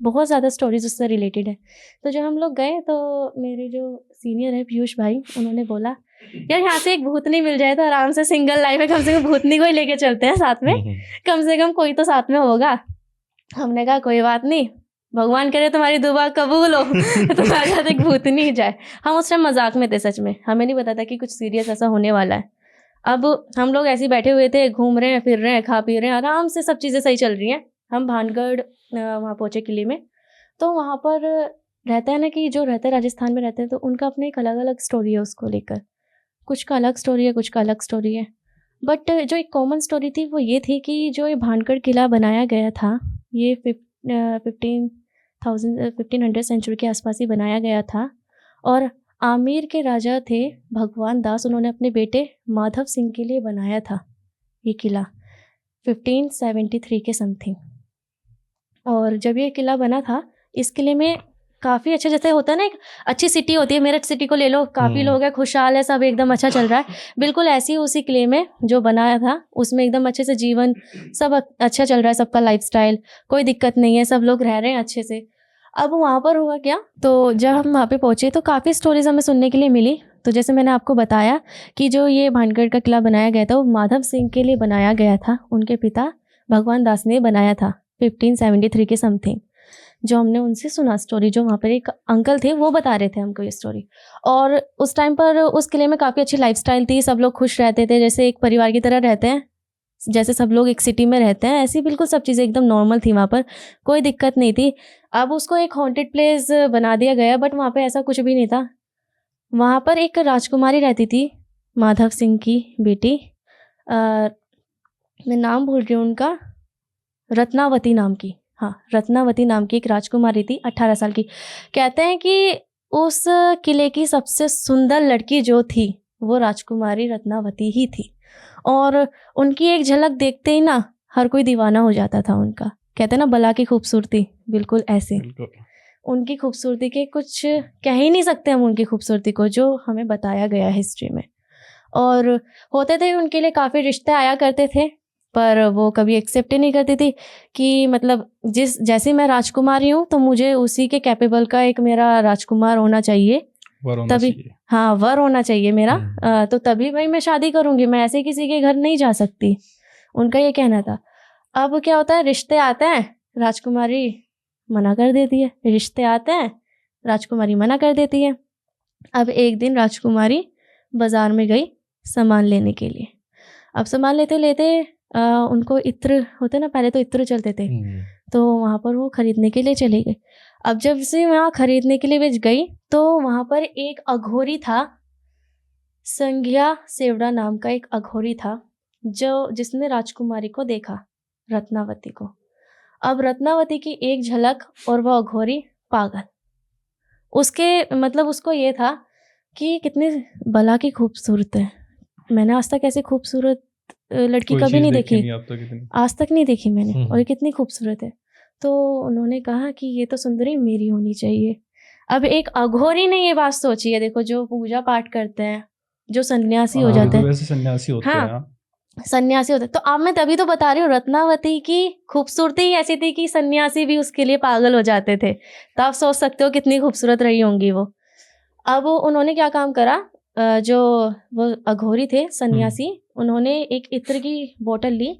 Speaker 1: बहुत ज़्यादा स्टोरीज उससे रिलेटेड है। तो जब हम लोग गए तो मेरे जो सीनियर है पीयूष भाई, उन्होंने बोला यार यहाँ से एक भूतनी मिल जाए तो आराम से सिंगल लाइफ है, कम से कम भूतनी को ही लेके चलते हैं साथ में, कम से कम कोई तो साथ में होगा। हमने कहा कोई बात नहीं, भगवान करे तुम्हारी दुआ कबूल हो तुम्हारे साथ एक भूतनी ही जाए। हम उस टाइम मजाक में थे, सच में हमें नहीं पता था कि कुछ सीरियस ऐसा होने वाला है। अब हम लोग ऐसे ही बैठे हुए थे, घूम रहे हैं, फिर रहे हैं, खा पी रहे हैं, आराम से सब चीज़ें सही चल रही हैं। हम भानगढ़ वहाँ पहुँचे किले में। तो वहाँ पर रहता है ना कि जो रहते हैं राजस्थान में रहते हैं तो उनका अपने एक अलग अलग स्टोरी है उसको लेकर। कुछ का अलग स्टोरी है, कुछ का अलग स्टोरी है। बट जो एक कॉमन स्टोरी थी वो ये थी कि जो ये भानगढ़ किला बनाया गया था ये 1500 सेंचुरी के आसपास ही बनाया गया था। और आमेर के राजा थे भगवान दास, उन्होंने अपने बेटे माधव सिंह के लिए बनाया था ये किला 1573 के समथिंग। और जब ये किला बना था, इस किले में काफ़ी अच्छा, जैसे होता है ना एक अच्छी सिटी होती है, मेरठ सिटी को ले लो, काफ़ी लोग हैं, खुशहाल है, सब एकदम अच्छा चल रहा है, बिल्कुल ऐसी उसी किले में जो बनाया था उसमें एकदम अच्छे से जीवन सब अच्छा चल रहा है, सबका लाइफस्टाइल, कोई दिक्कत नहीं है, सब लोग रह रहे हैं अच्छे से। अब वहाँ पर हुआ क्या, तो जब हम वहाँ पे पहुँचे तो काफ़ी स्टोरीज हमें सुनने के लिए मिली। तो जैसे मैंने आपको बताया कि जो ये भानगढ़ का किला बनाया गया था वो माधव सिंह के लिए बनाया गया था। उनके पिता भगवान दास ने बनाया था 1573 के समथिंग। जो हमने उनसे सुना स्टोरी, जो वहाँ पर एक अंकल थे वो बता रहे थे हमको ये स्टोरी। और उस टाइम पर उस किले में काफ़ी अच्छी लाइफस्टाइल थी, सब लोग खुश रहते थे, जैसे एक परिवार की तरह रहते हैं, जैसे सब लोग एक सिटी में रहते हैं, ऐसी बिल्कुल सब चीज़ें एकदम नॉर्मल थी वहाँ पर, कोई दिक्कत नहीं थी। अब उसको एक हॉन्टेड प्लेस बना दिया गया, बट वहाँ पे ऐसा कुछ भी नहीं था। वहाँ पर एक राजकुमारी रहती थी, माधव सिंह की बेटी, मैं नाम भूल रही हूँ उनका, रत्नावती नाम की, हाँ रत्नावती नाम की एक राजकुमारी थी 18 साल की। कहते हैं कि उस किले की सबसे सुंदर लड़की जो थी वो राजकुमारी रत्नावती ही थी, और उनकी एक झलक देखते ही ना हर कोई दीवाना हो जाता था उनका। कहते हैं ना बला की खूबसूरती, बिल्कुल ऐसे उनकी खूबसूरती के कुछ कह ही नहीं सकते हम उनकी खूबसूरती को, जो हमें बताया गया हिस्ट्री में। और होते थे उनके लिए काफ़ी रिश्ते आया करते थे, पर वो कभी एक्सेप्ट ही नहीं करती थी कि मतलब जैसे मैं राजकुमारी हूँ तो मुझे उसी के कैपेबल का एक मेरा राजकुमार होना चाहिए, तभी हाँ वर होना चाहिए मेरा, तो तभी भाई मैं शादी करूँगी, मैं ऐसे किसी के घर नहीं जा सकती, उनका ये कहना था। अब क्या होता है, रिश्ते आते हैं, राजकुमारी मना कर देती है, रिश्ते आते हैं, राजकुमारी मना कर देती है। अब एक दिन राजकुमारी बाजार में गई सामान लेने के लिए। अब सामान लेते लेते उनको इत्र होते ना, पहले तो इत्र चलते थे, तो वहाँ पर वो खरीदने के लिए चली गई। अब जब से वहाँ खरीदने के लिए गई तो वहाँ पर एक अघोरी था, संज्ञा सेवड़ा नाम का एक अघोरी था, जिसने राजकुमारी को देखा, रत्नावती को। अब रत्नावती की एक झलक और वह अघोरी पागल। उसके मतलब उसको ये था कि कितनी बला की खूबसूरत है, मैंने आज तक ऐसी खूबसूरत लड़की कभी नहीं देखी, आज तक नहीं देखी मैंने, और ये कितनी खूबसूरत है। तो उन्होंने कहा कि ये तो सुंदरी मेरी होनी चाहिए। अब एक अघोरी ने ये बात सोची है, देखो जो पूजा पाठ करते हैं, जो सन्यासी हो जाते हैं,
Speaker 2: वैसे सन्यासी होते हैं,
Speaker 1: सन्यासी होते। तो अब मैं तभी तो बता रही हूँ, रत्नावती की खूबसूरती ही ऐसी थी कि सन्यासी भी उसके लिए पागल हो जाते थे, तो आप सोच सकते हो कितनी खूबसूरत रही होंगी वो। अब उन्होंने क्या काम करा, जो वो अघोरी थे सन्यासी, उन्होंने एक इत्र की बोतल ली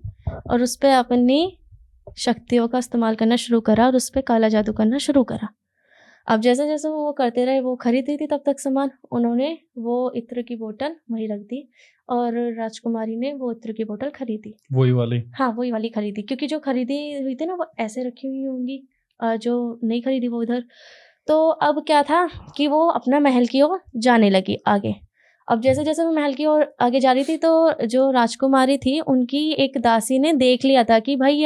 Speaker 1: और उस पर अपनी शक्तियों का इस्तेमाल करना शुरू करा और उस पर काला जादू करना शुरू करा। अब जैसे जैसे वो करते रहे, वो खरीद रही थी तब तक सामान, उन्होंने वो इत्र की बोतल वहीं रख दी और राजकुमारी ने वो इत्र की बोतल खरीदी, वही वाली खरीदी, क्योंकि जो खरीदी हुई थी ना वो ऐसे रखी हुई होंगी, जो नहीं खरीदी वो इधर। तो अब क्या था कि वो अपना महल की ओर जाने लगी आगे। अब जैसे जैसे वो महल की ओर आगे जा रही थी तो जो राजकुमारी थी उनकी एक दासी ने देख लिया था कि भाई ये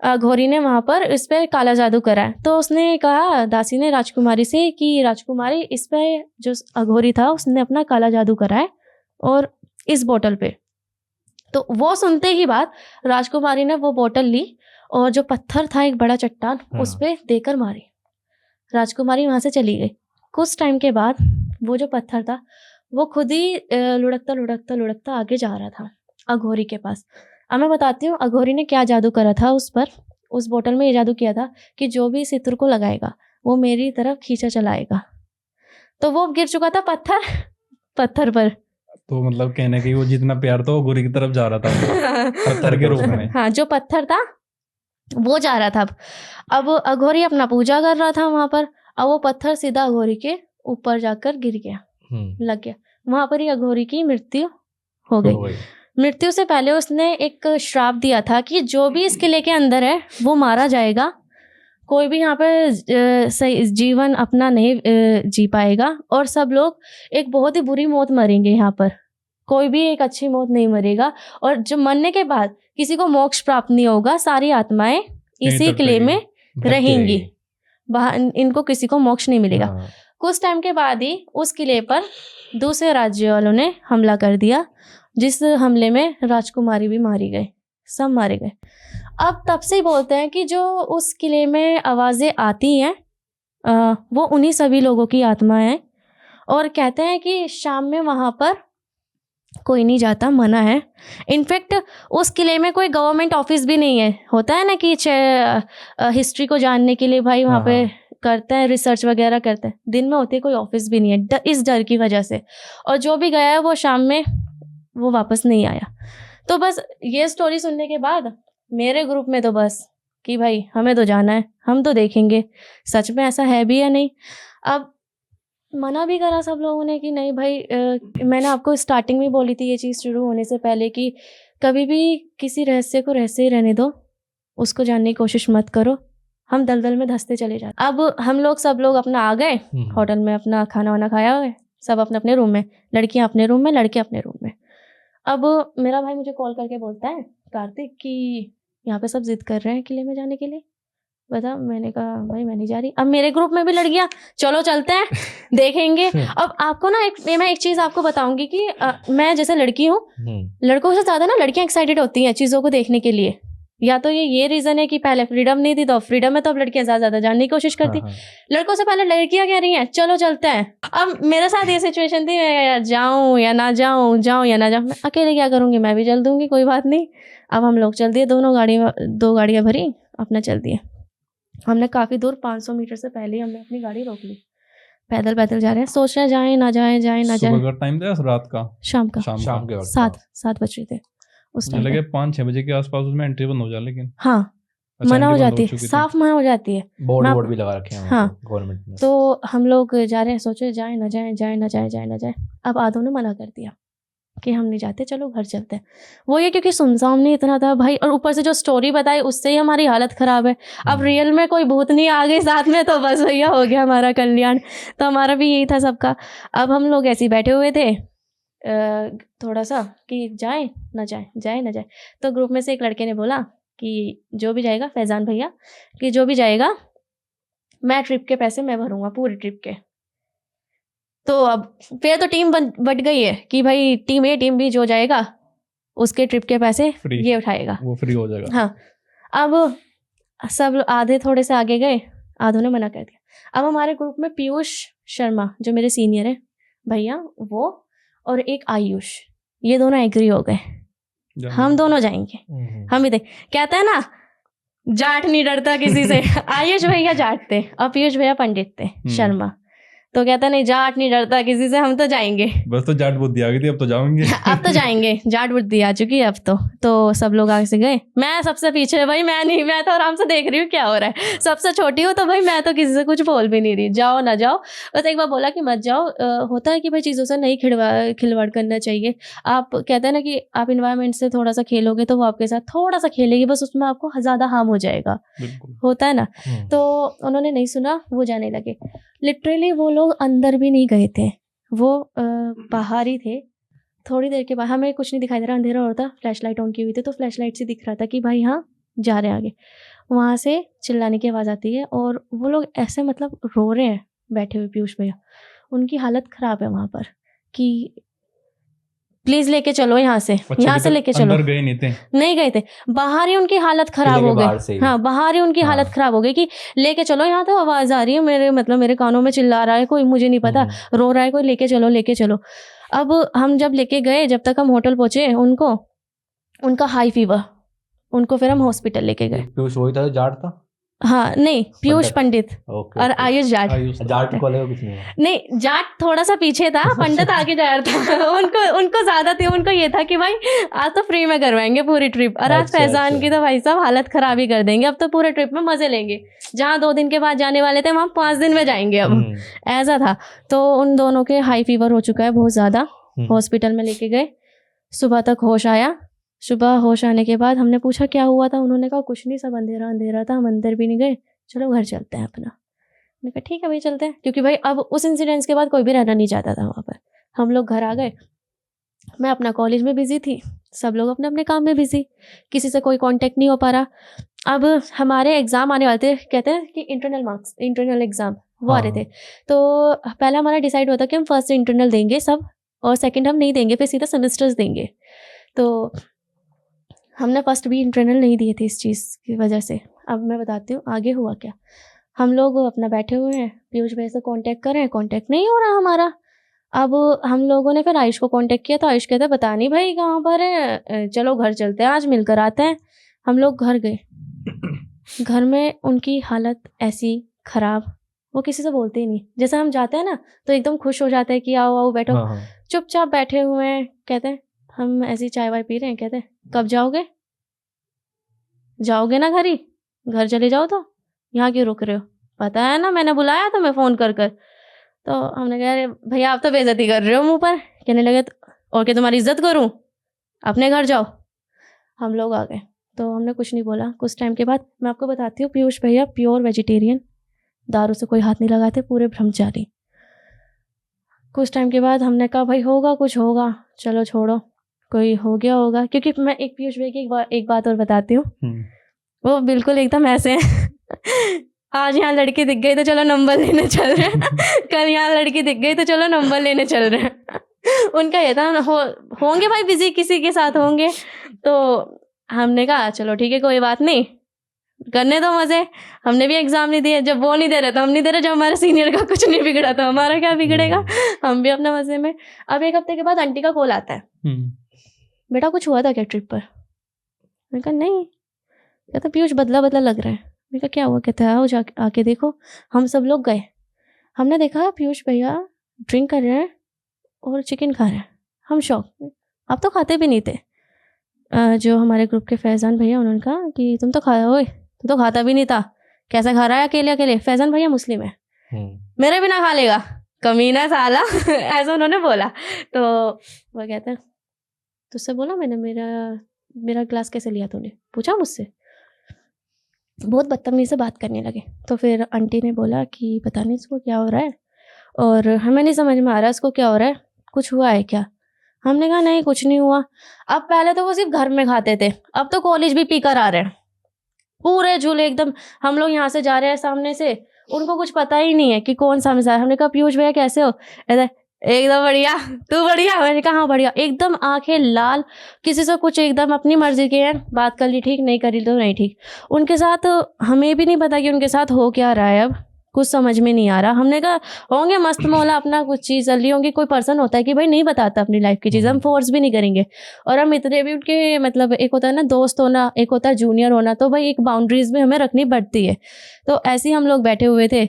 Speaker 1: अघोरी ने वहाँ पर इस पर काला जादू करा है। तो उसने कहा, दासी ने राजकुमारी से, कि राजकुमारी इस पर जो अघोरी था उसने अपना काला जादू करा है और इस बोतल पे। तो वो सुनते ही बात, राजकुमारी ने वो बोतल ली और जो पत्थर था एक बड़ा चट्टान उस पर देकर मारी, राजकुमारी वहाँ से चली गई। कुछ टाइम के बाद वो जो पत्थर था वो खुद ही लुढ़कता लुढ़कता लुढ़कता आगे जा रहा था अघोरी के पास। अब मैं बताती हूँ अघोरी ने क्या जादू करा था उस पर। उस बोतल में ये जादू किया था कि जो भी इस इत्र को लगाएगा वो मेरी तरफ खींचा चलाएगा। तो वो गिर चुका था पत्थर पर।
Speaker 2: तो मतलब कहने की वो जितना प्यार था वो अघोरी की तरफ जा रहा था पत्थर के रूप में।
Speaker 1: हाँ, जो पत्थर था वो जा रहा था। अब अघोरी अपना पूजा कर रहा था वहां पर, अब वो पत्थर सीधा अघोरी के ऊपर जाकर गिर गया, लग गया। वहां पर ही अघोरी की मृत्यु हो गई। मृत्यु से पहले उसने एक श्राप दिया था कि जो भी इस किले के अंदर है वो मारा जाएगा, कोई भी यहाँ पे सही जीवन अपना नहीं जी पाएगा, और सब लोग एक बहुत ही बुरी मौत मरेंगे यहाँ पर, कोई भी एक अच्छी मौत नहीं मरेगा। और जो मरने के बाद किसी को मोक्ष प्राप्त नहीं होगा, सारी आत्माएं इसी किले में रहेंगी, बाहर इनको किसी को मोक्ष नहीं मिलेगा। कुछ टाइम के बाद ही उस किले पर दूसरे राज्य वालों ने हमला कर दिया, जिस हमले में राजकुमारी भी मारी गई, सब मारे गए। अब तब से ही बोलते हैं कि जो उस किले में आवाज़ें आती हैं वो उन्हीं सभी लोगों की आत्माएं हैं, और कहते हैं कि शाम में वहाँ पर कोई नहीं जाता, मना है। इनफैक्ट उस किले में कोई गवर्नमेंट ऑफिस भी नहीं है। होता है ना कि हिस्ट्री को जानने के लिए भाई वहाँ पे करते हैं, रिसर्च वगैरह करते हैं, दिन में होती है कोई ऑफिस भी नहीं है इस डर की वजह से। और जो भी गया है वो शाम में वो वापस नहीं आया। तो बस ये स्टोरी सुनने के बाद मेरे ग्रुप में तो बस कि भाई हमें तो जाना है, हम तो देखेंगे सच में ऐसा है भी या नहीं। अब मना भी करा सब लोगों ने कि नहीं भाई, मैंने आपको स्टार्टिंग में बोली थी ये चीज़ शुरू होने से पहले कि कभी भी किसी रहस्य को रहस्य ही रहने दो, उसको जानने की कोशिश मत करो, हम दलदल में धंसते चले जाते। अब हम लोग सब लोग अपना आ गए होटल में, अपना खाना वाना खाया हुआ है, सब अपने अपने रूम में, लड़कियां अपने रूम में, लड़के अपने रूम में। अब मेरा भाई मुझे कॉल करके बोलता है, कार्तिक कि यहाँ पे सब जिद कर रहे हैं किले में जाने के लिए, बता। मैंने कहा भाई मैं नहीं जा रही। अब मेरे ग्रुप में भी लड़कियां, चलो चलते हैं देखेंगे। अब आपको ना मैं एक चीज़ आपको बताऊंगी कि मैं जैसे लड़की हूँ, लड़कों से ज़्यादा ना लड़कियां एक्साइटेड होती हैं चीज़ों को देखने के लिए। या तो ये रीज़न है कि पहले फ्रीडम नहीं थी, तो फ्रीडम में तो अब लड़कियां ज़्यादा जानने की कोशिश करती। लड़कों से पहले लड़कियां कह रही हैं चलो चलते हैं। अब मेरे साथ ये सिचुएशन थी, मैं जाऊँ या ना जाऊँ, जाऊँ या ना जाऊँ, मैं अकेले क्या करूँगी, मैं भी चल दूँगी, कोई बात नहीं। अब हम लोग चल दिए, दो गाड़ियाँ भरी, अपना चल दिए। हमने काफ़ी दूर 500 मीटर से पहले ही हमने अपनी गाड़ी रोक ली, पैदल पैदल जा रहे हैं, सोच रहे हैं जाएं ना जाएं, जाएं ना जाएं।
Speaker 2: सुबह का टाइम था, रात का?
Speaker 1: शाम का।
Speaker 3: शाम के वक्त
Speaker 1: 7 बज रहे थे उस टाइम।
Speaker 2: लगे 5-6 बजे के आसपास उसमें एंट्री बंद हो जाए, लेकिन
Speaker 1: हाँ
Speaker 2: अच्छा,
Speaker 1: मना हो
Speaker 2: एंट्री बंद
Speaker 1: जाती है,
Speaker 2: चुकी थी।
Speaker 1: साफ मना हो जाती है।
Speaker 3: बोर्ड भी लगा रखे हैं
Speaker 1: हाँ
Speaker 3: गवर्नमेंट ने।
Speaker 1: तो हम लोग जा रहे हैं, सोचे जाएं ना जाएं, जाएं ना जाएं, जाएं ना जाएं। अब आधों ने मना कर दिया कि हम नहीं जाते, चलो घर चलते हैं। वो ये क्योंकि सुनसान नहीं इतना था भाई, और ऊपर से जो स्टोरी बताई उससे ही हमारी हालत ख़राब है। अब रियल में कोई भूत नहीं आ गई साथ में तो बस भैया हो गया हमारा कल्याण। तो हमारा भी यही था सबका। अब हम लोग ऐसे ही बैठे हुए थे थोड़ा सा कि जाए ना जाए, जाए ना जाए। तो ग्रुप में से एक लड़के ने बोला कि जो भी जाएगा, फैजान भैया, कि जो भी जाएगा मैं ट्रिप के पैसे मैं भरूंगा, पूरी ट्रिप के। तो अब फिर तो टीम बट गई है कि भाई टीम ए टीम बी, जो जाएगा उसके ट्रिप के पैसे
Speaker 2: फ्री,
Speaker 1: ये उठाएगा,
Speaker 2: वो फ्री हो जाएगा।
Speaker 1: हाँ। अब सब आधे थोड़े से आगे गए, आधों ने मना कर दिया। अब हमारे ग्रुप में पीयूष शर्मा जो मेरे सीनियर है भैया, वो और एक आयुष, ये दोनों एग्री हो गए, हम दोनों जाएंगे। हम ही कहते हैं ना जाट नहीं डरता किसी से। आयुष भैया जाट थे और पीयूष भैया पंडित थे शर्मा। तो कहता नहीं जाट नहीं डरता किसी से, हम तो जाएंगे।
Speaker 2: बस तो जाट बुद्धि आ गई थी, अब तो जाएंगे।
Speaker 1: अब तो जाएंगे, जाट बुद्धि आ चुकी है अब तो सब लोग आगे से गए। मैं सबसे पीछे, भाई मैं नहीं, मैं तो आराम से देख रही हूँ क्या हो रहा है। सबसे छोटी हूँ तो भाई मैं तो किसी से कुछ बोल भी नहीं रही, जाओ ना जाओ। बस एक बार बोला कि मत जाओ। होता है कि भाई चीज़ों से नहीं खिलवाड़ करना चाहिए। आप कहते हैं ना कि आप इन्वायरमेंट से थोड़ा सा खेलोगे तो वो आपके साथ थोड़ा सा खेलेगी, बस उसमें आपको ज़्यादा हार्म हो जाएगा, होता है ना। तो उन्होंने नहीं सुना, वो जाने लगे। लिटरली वो लोग अंदर भी नहीं गए थे, वो बाहर ही थे। थोड़ी देर के बाद हमें कुछ नहीं दिखाई दे रहा, अंधेरा हो रहा था, फ्लैश लाइट ऑन की हुई थी, तो फ्लैश लाइट से दिख रहा था कि भाई हाँ जा रहे हैं आगे। वहाँ से चिल्लाने की आवाज़ आती है और वो लोग ऐसे मतलब रो रहे हैं बैठे हुए, पीयूष भैया, उनकी हालत ख़राब है वहाँ पर कि प्लीज लेके चलो यहाँ से, यहाँ से लेके चलो।
Speaker 2: अंदर गए नहीं
Speaker 1: गए थे, बाहर ही उनकी हालत खराब हो गई। हाँ बाहर ही उनकी हालत खराब हो गई कि लेके चलो, यहाँ तो आवाज आ रही है मेरे कानों में, चिल्ला रहा है कोई, मुझे नहीं पता, रो रहा है कोई, लेके चलो लेके चलो। अब हम जब लेके गए, जब तक हम होटल पहुंचे, उनका हाई फीवर, उनको फिर हम हॉस्पिटल लेके गए।
Speaker 3: पीयूष वही था जो जाट था?
Speaker 1: हाँ नहीं, पीयूष पंडित और आयुष जाट।
Speaker 3: जाट को लेगा कुछ
Speaker 1: नहीं, जाट थोड़ा सा पीछे था, पंडित आगे जा रहा था। उनको ज्यादा थी, उनको ये था कि भाई आज तो फ्री में करवाएंगे पूरी ट्रिप, और आज फैजान की तो भाई साहब हालत खराब ही कर देंगे, अब तो पूरे ट्रिप में मजे लेंगे। जहाँ 2 दिन के बाद जाने वाले थे वहाँ 5 दिन में जाएंगे अब, ऐसा था। तो उन दोनों के हाई फीवर हो चुका है बहुत ज्यादा, हॉस्पिटल में लेके गए। सुबह तक होश आया। सुबह होश आने के बाद हमने पूछा क्या हुआ था, उन्होंने कहा कुछ नहीं, सब अंधेरा अंधेरा था, हम अंदर भी नहीं गए, चलो घर चलते हैं अपना। मैंने कहा ठीक है भाई चलते हैं, क्योंकि भाई अब उस इंसिडेंट्स के बाद कोई भी रहना नहीं चाहता था वहाँ पर। हम लोग घर आ गए। मैं अपना कॉलेज में बिजी थी, सब लोग अपने अपने काम में बिजी, किसी से कोई कांटेक्ट नहीं हो पा रहा। अब हमारे एग्ज़ाम आने वाले थे, कहते हैं कि इंटरनल एग्ज़ाम वो आ रहे थे। तो पहला हमारा डिसाइड हुआ था कि हम फर्स्ट इंटरनल देंगे सब, और सेकेंड हम नहीं देंगे, फिर सीधा सेमेस्टर्स देंगे। तो हमने फर्स्ट भी इंटरनल नहीं दिए थे इस चीज़ की वजह से। अब मैं बताती हूँ आगे हुआ क्या। हम लोग अपना बैठे हुए हैं, पीयूष भाई से कांटेक्ट कर रहे हैं, कांटेक्ट नहीं हो रहा हमारा। अब हम लोगों ने फिर आयुष को कांटेक्ट किया, तो आयुष कहता है पता नहीं भाई कहाँ पर है, चलो घर चलते हैं, आज मिलकर आते हैं। हम लोग घर गए। घर में उनकी हालत ऐसी ख़राब, वो किसी से बोलते ही नहीं। जैसे हम जाते हैं ना तो एकदम खुश हो जाते हैं कि आओ आओ बैठो, चुपचाप बैठे हुए हैं। कहते हैं हम ऐसी चाय वाय पी रहे हैं, कहते कब जाओगे? जाओगे ना घर ही? घर चले जाओ तो यहाँ क्यों रुक रहे हो? पता है ना मैंने बुलाया तुम्हें फ़ोन कर कर। तो हमने कहा अरे भैया आप तो बेइज्जती कर रहे हो मुँह पर। कहने लगे और क्या तुम्हारी इज़्ज़त करूँ? अपने घर जाओ। हम लोग आ गए तो हमने कुछ नहीं बोला। कुछ टाइम के बाद मैं आपको बताती हूँ, पीयूष भैया प्योर वेजिटेरियन, दारू से कोई हाथ नहीं लगाते, पूरे ब्रह्मचारी। कुछ टाइम के बाद हमने कहा भाई होगा कुछ होगा, चलो छोड़ो, कोई हो गया होगा। क्योंकि मैं एक पीयूष भैया की एक बात और बताती हूँ, वो बिल्कुल एकदम ऐसे हैं आज यहाँ लड़की दिख गई तो चलो नंबर लेने चल रहे हैं कल यहाँ लड़की दिख गई तो चलो नंबर लेने चल रहे हैं उनका ये था होंगे भाई बिजी किसी के साथ होंगे। तो हमने कहा चलो ठीक है कोई बात नहीं, करने दो मजे। हमने भी एग्जाम नहीं दिए, जब वो नहीं दे रहे तो हम नहीं दे रहे, जब हमारे सीनियर का कुछ नहीं बिगड़ा तो हमारा क्या बिगड़ेगा, हम भी अपने मजे में। अब एक हफ्ते के बाद आंटी का कॉल आता है, बेटा कुछ हुआ था क्या ट्रिप पर? मैंने कहा नहीं। कहता पीयूष बदला बदला लग रहा है। मैंने कहा क्या हुआ? कहता है आओ जाके आके देखो। हम सब लोग गए, हमने देखा पीयूष भैया ड्रिंक कर रहे हैं और चिकन खा रहे हैं। हम शौक, आप तो खाते भी नहीं थे। जो हमारे ग्रुप के फैज़ान भैया, उन्होंने कहा कि तुम तो खाया हो, तू तो खाता भी नहीं था, कैसे खा रहा है अकेले अकेले? फैज़ान भैया मुस्लिम है, मेरे बिना खा लेगा कमीना साला ऐसा उन्होंने बोला। तो वो कहते हैं तुझसे बोला मैंने, मेरा ग्लास कैसे लिया तूने? पूछा मुझसे। बहुत बदतमीज़ी से बात करने लगे। तो फिर आंटी ने बोला कि पता नहीं इसको क्या हो रहा है और हमें नहीं समझ में आ रहा इसको क्या हो रहा है, कुछ हुआ है क्या? हमने कहा नहीं कुछ नहीं हुआ। अब पहले तो वो सिर्फ घर में खाते थे, अब तो कॉलेज भी पी कर आ रहे हैं, पूरे झूले एकदम। हम लोग यहाँ से जा रहे हैं सामने से, उनको कुछ पता ही नहीं है कि कौन सामने से आया। हमने कहा पीयूष भैया कैसे हो? ऐसे एकदम बढ़िया, तू बढ़िया? मैंने कहा हाँ बढ़िया। एकदम आंखें लाल, किसी से कुछ एकदम अपनी मर्जी के हैं, बात कर ली ठीक, नहीं करी तो नहीं ठीक। उनके साथ हमें भी नहीं पता कि उनके साथ हो क्या रहा है, अब कुछ समझ में नहीं आ रहा। हमने कहा होंगे मस्त मौला अपना कुछ चीज़ चल रही होंगी। कोई पर्सन होता है कि भाई नहीं बताता अपनी लाइफ की चीज़, हम फोर्स भी नहीं करेंगे। और हम इतने भी उनके मतलब, एक होता है ना दोस्त होना, एक होता है जूनियर होना, तो भाई एक बाउंड्रीज में हमें रखनी पड़ती है। तो ऐसे ही हम लोग बैठे हुए थे।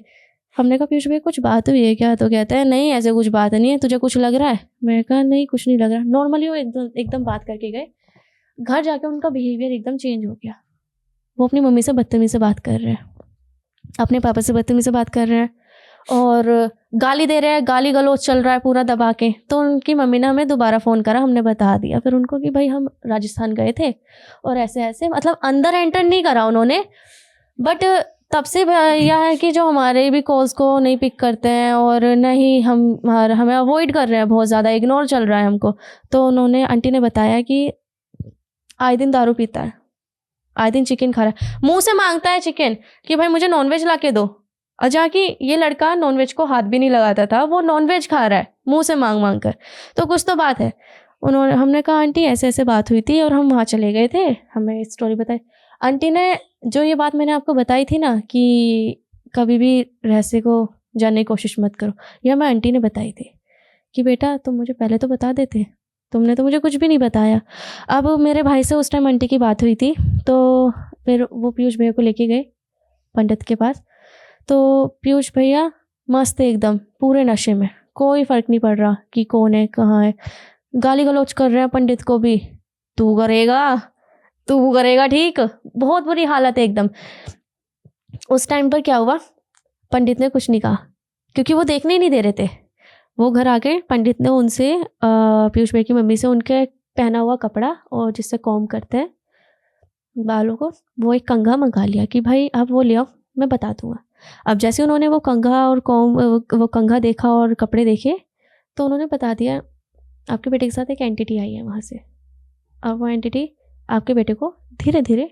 Speaker 1: हमने कहा पीयूष भैया कुछ बात हुई है क्या? तो कहता है नहीं ऐसे कुछ बात नहीं है, तुझे कुछ लग रहा है? मैं कहा नहीं कुछ नहीं लग रहा। नॉर्मली वो एकदम बात करके गए। घर जाके उनका बिहेवियर एकदम चेंज हो गया। वो अपनी मम्मी से बदतमीज़ी से बात कर रहे हैं, अपने पापा से बदतमीज़ी से बात कर रहे हैं और गाली दे रहे हैं, गाली गलौज चल रहा है पूरा दबा के। तो उनकी मम्मी ने हमें दोबारा फ़ोन करा, हमने बता दिया फिर उनको कि भाई हम राजस्थान गए थे और ऐसे ऐसे, मतलब अंदर एंटर नहीं करा उन्होंने, बट तब से यह है कि जो हमारे भी कॉल्स को नहीं पिक करते हैं और नहीं हमें अवॉइड कर रहे हैं, बहुत ज़्यादा इग्नोर चल रहा है हमको। तो उन्होंने, आंटी ने बताया कि आए दिन दारू पीता है, आए दिन चिकन खा रहा है, मुंह से मांगता है चिकन कि भाई मुझे नॉनवेज ला के दो। और जबकि ये लड़का नॉनवेज को हाथ भी नहीं लगाता था, वो नॉनवेज खा रहा है मुंह से मांग मांग कर। तो कुछ तो बात है। हमने कहा आंटी ऐसे ऐसे बात हुई थी और हम वहाँ चले गए थे, हमें स्टोरी बताई। आंटी ने जो ये बात मैंने आपको बताई थी ना कि कभी भी रहस्य को जानने की कोशिश मत करो, यह मैं आंटी ने बताई थी कि बेटा तुम मुझे पहले तो बता देते, तुमने तो मुझे कुछ भी नहीं बताया। अब मेरे भाई से उस टाइम आंटी की बात हुई थी, तो फिर वो पीयूष भैया को लेके गए पंडित के पास। तो पीयूष भैया मस्त एकदम पूरे नशे में, कोई फ़र्क नहीं पड़ रहा कि कौन है कहाँ है। गाली गलौज कर रहे हैं पंडित को भी, तू करेगा ठीक। बहुत बुरी हालत है एकदम। उस टाइम पर क्या हुआ, पंडित ने कुछ नहीं कहा क्योंकि वो देखने ही नहीं दे रहे थे। वो घर आ गए, पंडित ने उनसे पीयूष भैया की मम्मी से उनके पहना हुआ कपड़ा और जिससे कॉम करते हैं बालों को, वो एक कंघा मंगा लिया कि भाई आप वो ले आओ, मैं बता दूंगा। अब जैसे उन्होंने वो कंघा और वो कंघा देखा और कपड़े देखे, तो उन्होंने बता दिया आपके बेटे के साथ एक एंटिटी आई है वहाँ से। अब वो एंटिटी आपके बेटे को धीरे धीरे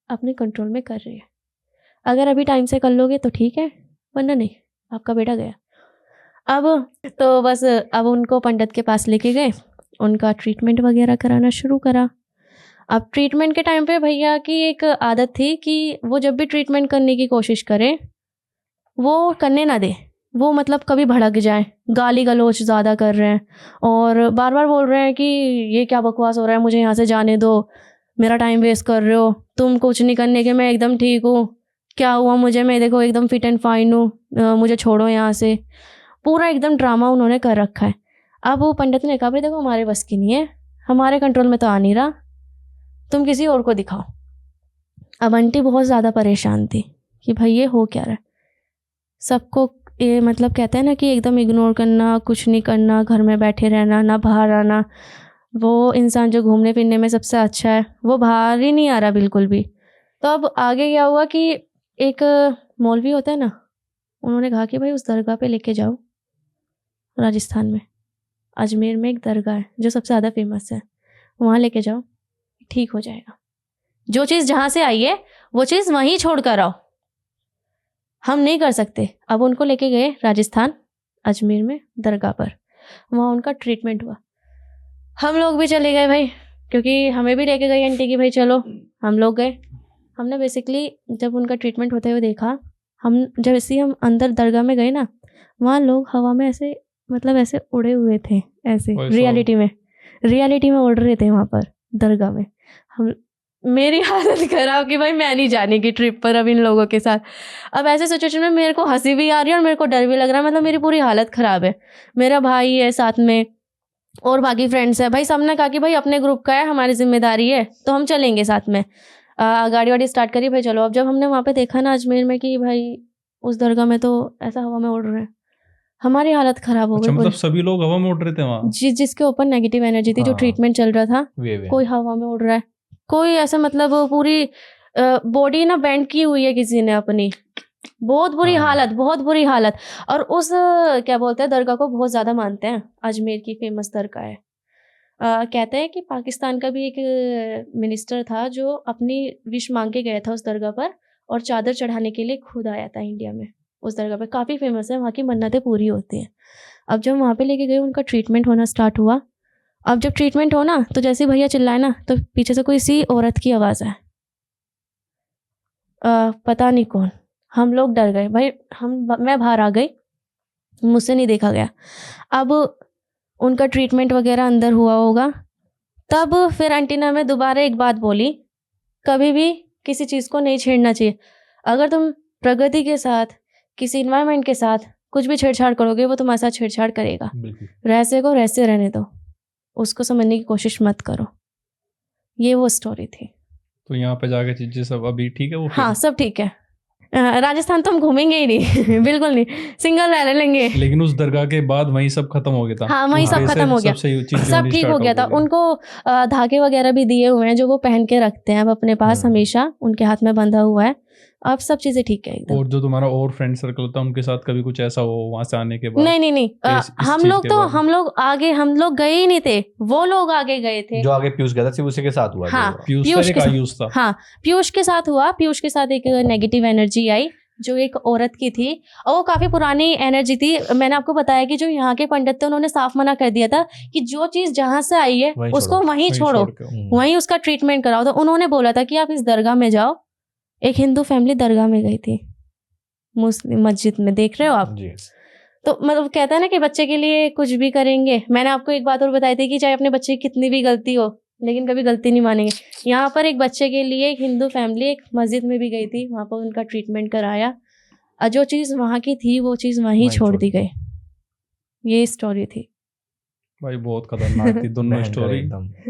Speaker 1: अपने कंट्रोल में कर रही है। अगर अभी टाइम से कर लोगे तो ठीक है, वरना नहीं, आपका बेटा गया। अब तो बस अब उनको पंडित के पास लेके गए, उनका ट्रीटमेंट वगैरह कराना शुरू करा। अब ट्रीटमेंट के टाइम पे भैया की एक आदत थी कि वो जब भी ट्रीटमेंट करने की कोशिश करें वो करने ना दे, वो मतलब कभी भड़क जाए, गाली गलौज ज़्यादा कर रहे हैं और बार बार बोल रहे हैं कि ये क्या बकवास हो रहा है, मुझे यहाँ से जाने दो, मेरा टाइम वेस्ट कर रहे हो, तुम कुछ नहीं करने के, मैं एकदम ठीक हूँ, क्या हुआ मुझे, मैं देखो एकदम फिट एंड फाइन हूँ, मुझे छोड़ो यहाँ से। पूरा एकदम ड्रामा उन्होंने कर रखा है। अब वो पंडित ने कहा भाई देखो हमारे बस की नहीं है, हमारे कंट्रोल में तो आ नहीं रहा, तुम किसी और को दिखाओ। अब आंटी बहुत ज़्यादा परेशान थी कि भाई ये हो क्या रहा है। सबको ये मतलब कहते हैं ना कि एकदम इग्नोर करना, कुछ नहीं करना, घर में बैठे रहना, ना बाहर आना। वो इंसान जो घूमने फिरने में सबसे अच्छा है वो बाहर ही नहीं आ रहा बिल्कुल भी। तो अब आगे क्या हुआ कि एक मौलवी होता है ना, उन्होंने कहा कि भाई उस दरगाह पे लेके जाओ, राजस्थान में अजमेर में एक दरगाह है जो सबसे ज़्यादा फेमस है, वहाँ लेके जाओ, ठीक हो जाएगा। जो चीज़ जहाँ से आई है वो चीज़ वहीं छोड़ कर आओ, हम नहीं कर सकते। अब उनको लेके गए राजस्थान अजमेर में दरगाह पर, वहाँ उनका ट्रीटमेंट हुआ। हम लोग भी चले गए भाई, क्योंकि हमें भी लेके गई आंटी कि भाई चलो। हम लोग गए। हमने बेसिकली जब उनका ट्रीटमेंट होते हुए देखा, हम जैसे ही हम अंदर दरगाह में गए ना, वहाँ लोग हवा में ऐसे मतलब ऐसे उड़े हुए थे, ऐसे रियलिटी में उड़ रहे थे वहाँ पर दरगाह में। हम मेरी हालत खराब कि भाई मैं नहीं जाने की ट्रिप पर अब इन लोगों के साथ। अब ऐसे सिचुएशन में मेरे को हंसी भी आ रही है और मेरे को डर भी लग रहा है, मतलब मेरी पूरी हालत ख़राब है। मेरा भाई है साथ में और बाकी फ्रेंड्स है भाई, सबने कहा कि भाई अपने ग्रुप का है, हमारी जिम्मेदारी है तो हम चलेंगे साथ में। गाड़ी वाड़ी स्टार्ट करी भाई चलो। अब जब हमने वहाँ पे देखा ना अजमेर में कि भाई उस दरगाह में तो ऐसा हवा में उड़ रहे हैं, हमारी हालत ख़राब हो गई।
Speaker 2: मतलब सभी लोग हवा में उड़ रहे थे वहाँ?
Speaker 1: जिसके ऊपर नेगेटिव एनर्जी थी, जो ट्रीटमेंट चल रहा था, कोई हवा में उड़ रहा है, कोई ऐसा मतलब पूरी बॉडी ना बेंड की हुई है किसी ने अपनी। बहुत बुरी हालत, बहुत बुरी हालत। और उस क्या बोलते हैं दरगाह को बहुत ज़्यादा मानते हैं, अजमेर की फेमस दरगाह है। कहते हैं कि पाकिस्तान का भी एक मिनिस्टर था जो अपनी विश मांग के गया था उस दरगाह पर, और चादर चढ़ाने के लिए खुद आया था इंडिया में। उस दरगाह पे काफ़ी फेमस है, वहाँ की मन्नतें पूरी होती हैं। अब जब वहाँ पे लेके गए, उनका ट्रीटमेंट होना स्टार्ट हुआ। अब जब ट्रीटमेंट हो ना, तो जैसे भैया चिल्लाए ना, तो पीछे से कोई सी औरत की आवाज़ है, पता नहीं कौन। हम लोग डर गए भाई, मैं बाहर आ गई, मुझसे नहीं देखा गया। अब उनका ट्रीटमेंट वगैरह अंदर हुआ होगा, तब फिर आंटी ने हमें दोबारा एक बात बोली, कभी भी किसी चीज़ को नहीं छेड़ना चाहिए। अगर तुम प्रगति के साथ, किसी इन्वायरमेंट के साथ कुछ भी छेड़छाड़ करोगे, वो तुम्हारे साथ छेड़छाड़ करेगा। रहसे को रहसे रहने दो, उसको समझने की कोशिश मत करो। ये वो स्टोरी थी।
Speaker 2: तो यहाँ पे जाके चीजें सब अभी ठीक है? वो
Speaker 1: हाँ सब ठीक है। राजस्थान तो हम घूमेंगे ही नहीं बिल्कुल नहीं, सिंगल रह लेंगे।
Speaker 2: लेकिन उस दरगाह के बाद वहीं सब खत्म हो गया था?
Speaker 1: हाँ वहीं सब खत्म हो गया, सब ठीक हो गया था। उनको धागे वगैरह भी दिए हुए हैं जो वो पहन के रखते हैं अब अपने पास, हमेशा उनके हाथ में बंधा हुआ है। अब सब चीजें ठीक है एकदम।
Speaker 2: और जो तुम्हारा और फ्रेंड सर्कल था, उनके साथ कभी कुछ ऐसा हो वहां से आने के बाद?
Speaker 1: नहीं हम लोग आगे, हम लोग गए ही नहीं थे, वो लोग आगे गए थे।
Speaker 3: जो आगे पीयूष गया था सिर्फ उसी के साथ हुआ?
Speaker 1: हाँ
Speaker 2: पीयूष
Speaker 1: के साथ हुआ। पीयूष के साथ एक नेगेटिव एनर्जी आई जो एक औरत की थी, और वो काफी पुरानी एनर्जी थी। मैंने आपको बताया कि जो यहाँ के पंडित थे उन्होंने साफ मना कर दिया था कि जो चीज जहाँ से आई है उसको वहीं छोड़ो, वहीं उसका ट्रीटमेंट कराओ। तो उन्होंने बोला था कि आप इस दरगाह में जाओ। एक हिंदू फैमिली दरगाह में गई थी, मुस्लिम मस्जिद में, देख रहे हो आप जी। तो मतलब कहता है ना कि बच्चे के लिए कुछ भी करेंगे। मैंने आपको एक बात और बताई थी कि चाहे अपने बच्चे की कितनी भी गलती हो, लेकिन कभी गलती नहीं मानेंगे। यहाँ पर एक बच्चे के लिए एक हिंदू फैमिली एक मस्जिद में भी गई थी, वहाँ पर उनका ट्रीटमेंट कराया, और जो चीज़ वहाँ की थी वो चीज़ वहीं छोड़ दी गई। ये स्टोरी थी
Speaker 2: भाई, बहुत खतरनाक थी दोनों स्टोरी,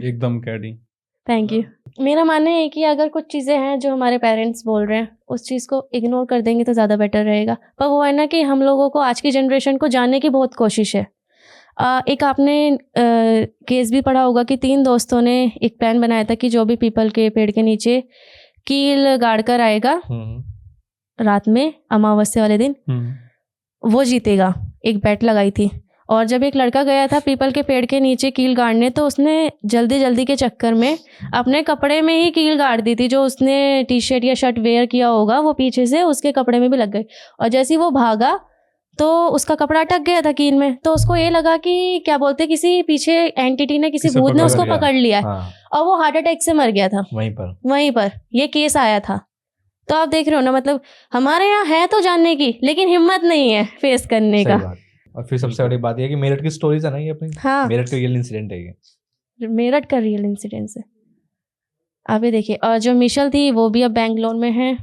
Speaker 2: एकदम कैडी।
Speaker 1: Thank you. मेरा मानना है कि अगर कुछ चीज़ें हैं जो हमारे पेरेंट्स बोल रहे हैं, उस चीज़ को इग्नोर कर देंगे तो ज़्यादा बेटर रहेगा। पर वो है ना कि हम लोगों को, आज की जनरेशन को जानने की बहुत कोशिश है। एक आपने केस भी पढ़ा होगा कि 3 दोस्तों ने एक प्लान बनाया था कि जो भी पीपल के पेड़ के नीचे कील गाड़ कर आएगा रात में अमावस्या वाले दिन, वो जीतेगा। एक बैट लगाई थी, और जब एक लड़का गया था पीपल के पेड़ के नीचे कील गाड़ने, तो उसने जल्दी के चक्कर में अपने कपड़े में ही कील गाड़ दी थी। जो उसने टी शर्ट या शर्ट वेयर किया होगा वो पीछे से उसके कपड़े में भी लग गई, और जैसे ही वो भागा तो उसका कपड़ा अटक गया था कील में। तो उसको ये लगा कि क्या बोलते, किसी पीछे एंटिटी ने, किसी भूत ने उसको पकड़ लिया है। और वो हार्ट अटैक से मर गया था वहीं पर ये केस आया था। तो आप देख रहे हो ना, मतलब हमारे यहाँ है तो जानने की, लेकिन हिम्मत नहीं है फेस करने का।
Speaker 3: और फिर सबसे बड़ी बात यह है कि मेरठ की स्टोरीज है ना ये अपनी। हाँ, मेरठ का रियल इंसिडेंट है ये,
Speaker 1: मेरठ का रियल इंसिडेंट है। आप ये देखिए, और जो मिशल थी वो भी अब बैंगलोर में है,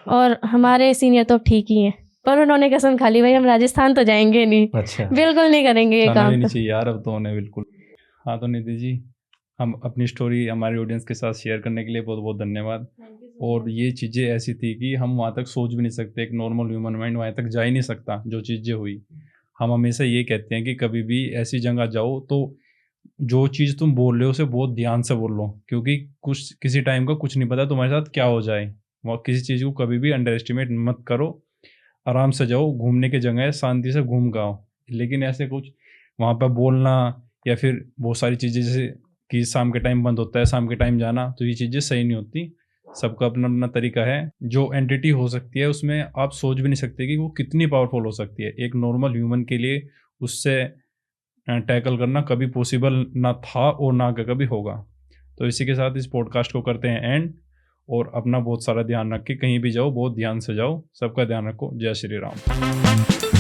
Speaker 1: और हमारे सीनियर तो ठीक ही हैं, पर उन्होंने कसम खा ली भाई हम राजस्थान तो जाएंगे नहीं। अच्छा, बिल्कुल नहीं करेंगे ये काम।
Speaker 2: नहीं चाहिए यार अब तो उन्हें बिल्कुल। हाँ, तो निधि जी, हम अपनी स्टोरी हमारे ऑडियंस के साथ शेयर करने के लिए बहुत बहुत धन्यवाद। और ये चीज़ें ऐसी थी कि हम वहाँ तक सोच भी नहीं सकते, एक नॉर्मल ह्यूमन माइंड वहाँ तक जा ही नहीं सकता जो चीज़ें हुई। हम हमेशा ये कहते हैं कि कभी भी ऐसी जगह जाओ तो जो चीज़ तुम बोल रहे हो उसे बहुत ध्यान से बोल लो, क्योंकि कुछ किसी टाइम का कुछ नहीं पता तुम्हारे साथ क्या हो जाए। वहाँ किसी चीज़ को कभी भी अंडर एस्टिमेट मत करो। आराम से जाओ, घूमने की जगह है, शांति से घूम के आओ। लेकिन ऐसे कुछ वहाँ पर बोलना या फिर बहुत सारी चीज़ें जैसे कि शाम के टाइम बंद होता है, शाम के टाइम जाना, तो ये चीज़ें सही नहीं होती। सबका अपना अपना तरीका है। जो एंटिटी हो सकती है उसमें आप सोच भी नहीं सकते कि वो कितनी पावरफुल हो सकती है। एक नॉर्मल ह्यूमन के लिए उससे टैकल करना कभी पॉसिबल ना था और ना कभी होगा। तो इसी के साथ इस पॉडकास्ट को करते हैं एंड। और अपना बहुत सारा ध्यान रख के कहीं भी जाओ बहुत ध्यान से जाओ। सबका ध्यान रखो। जय श्री राम।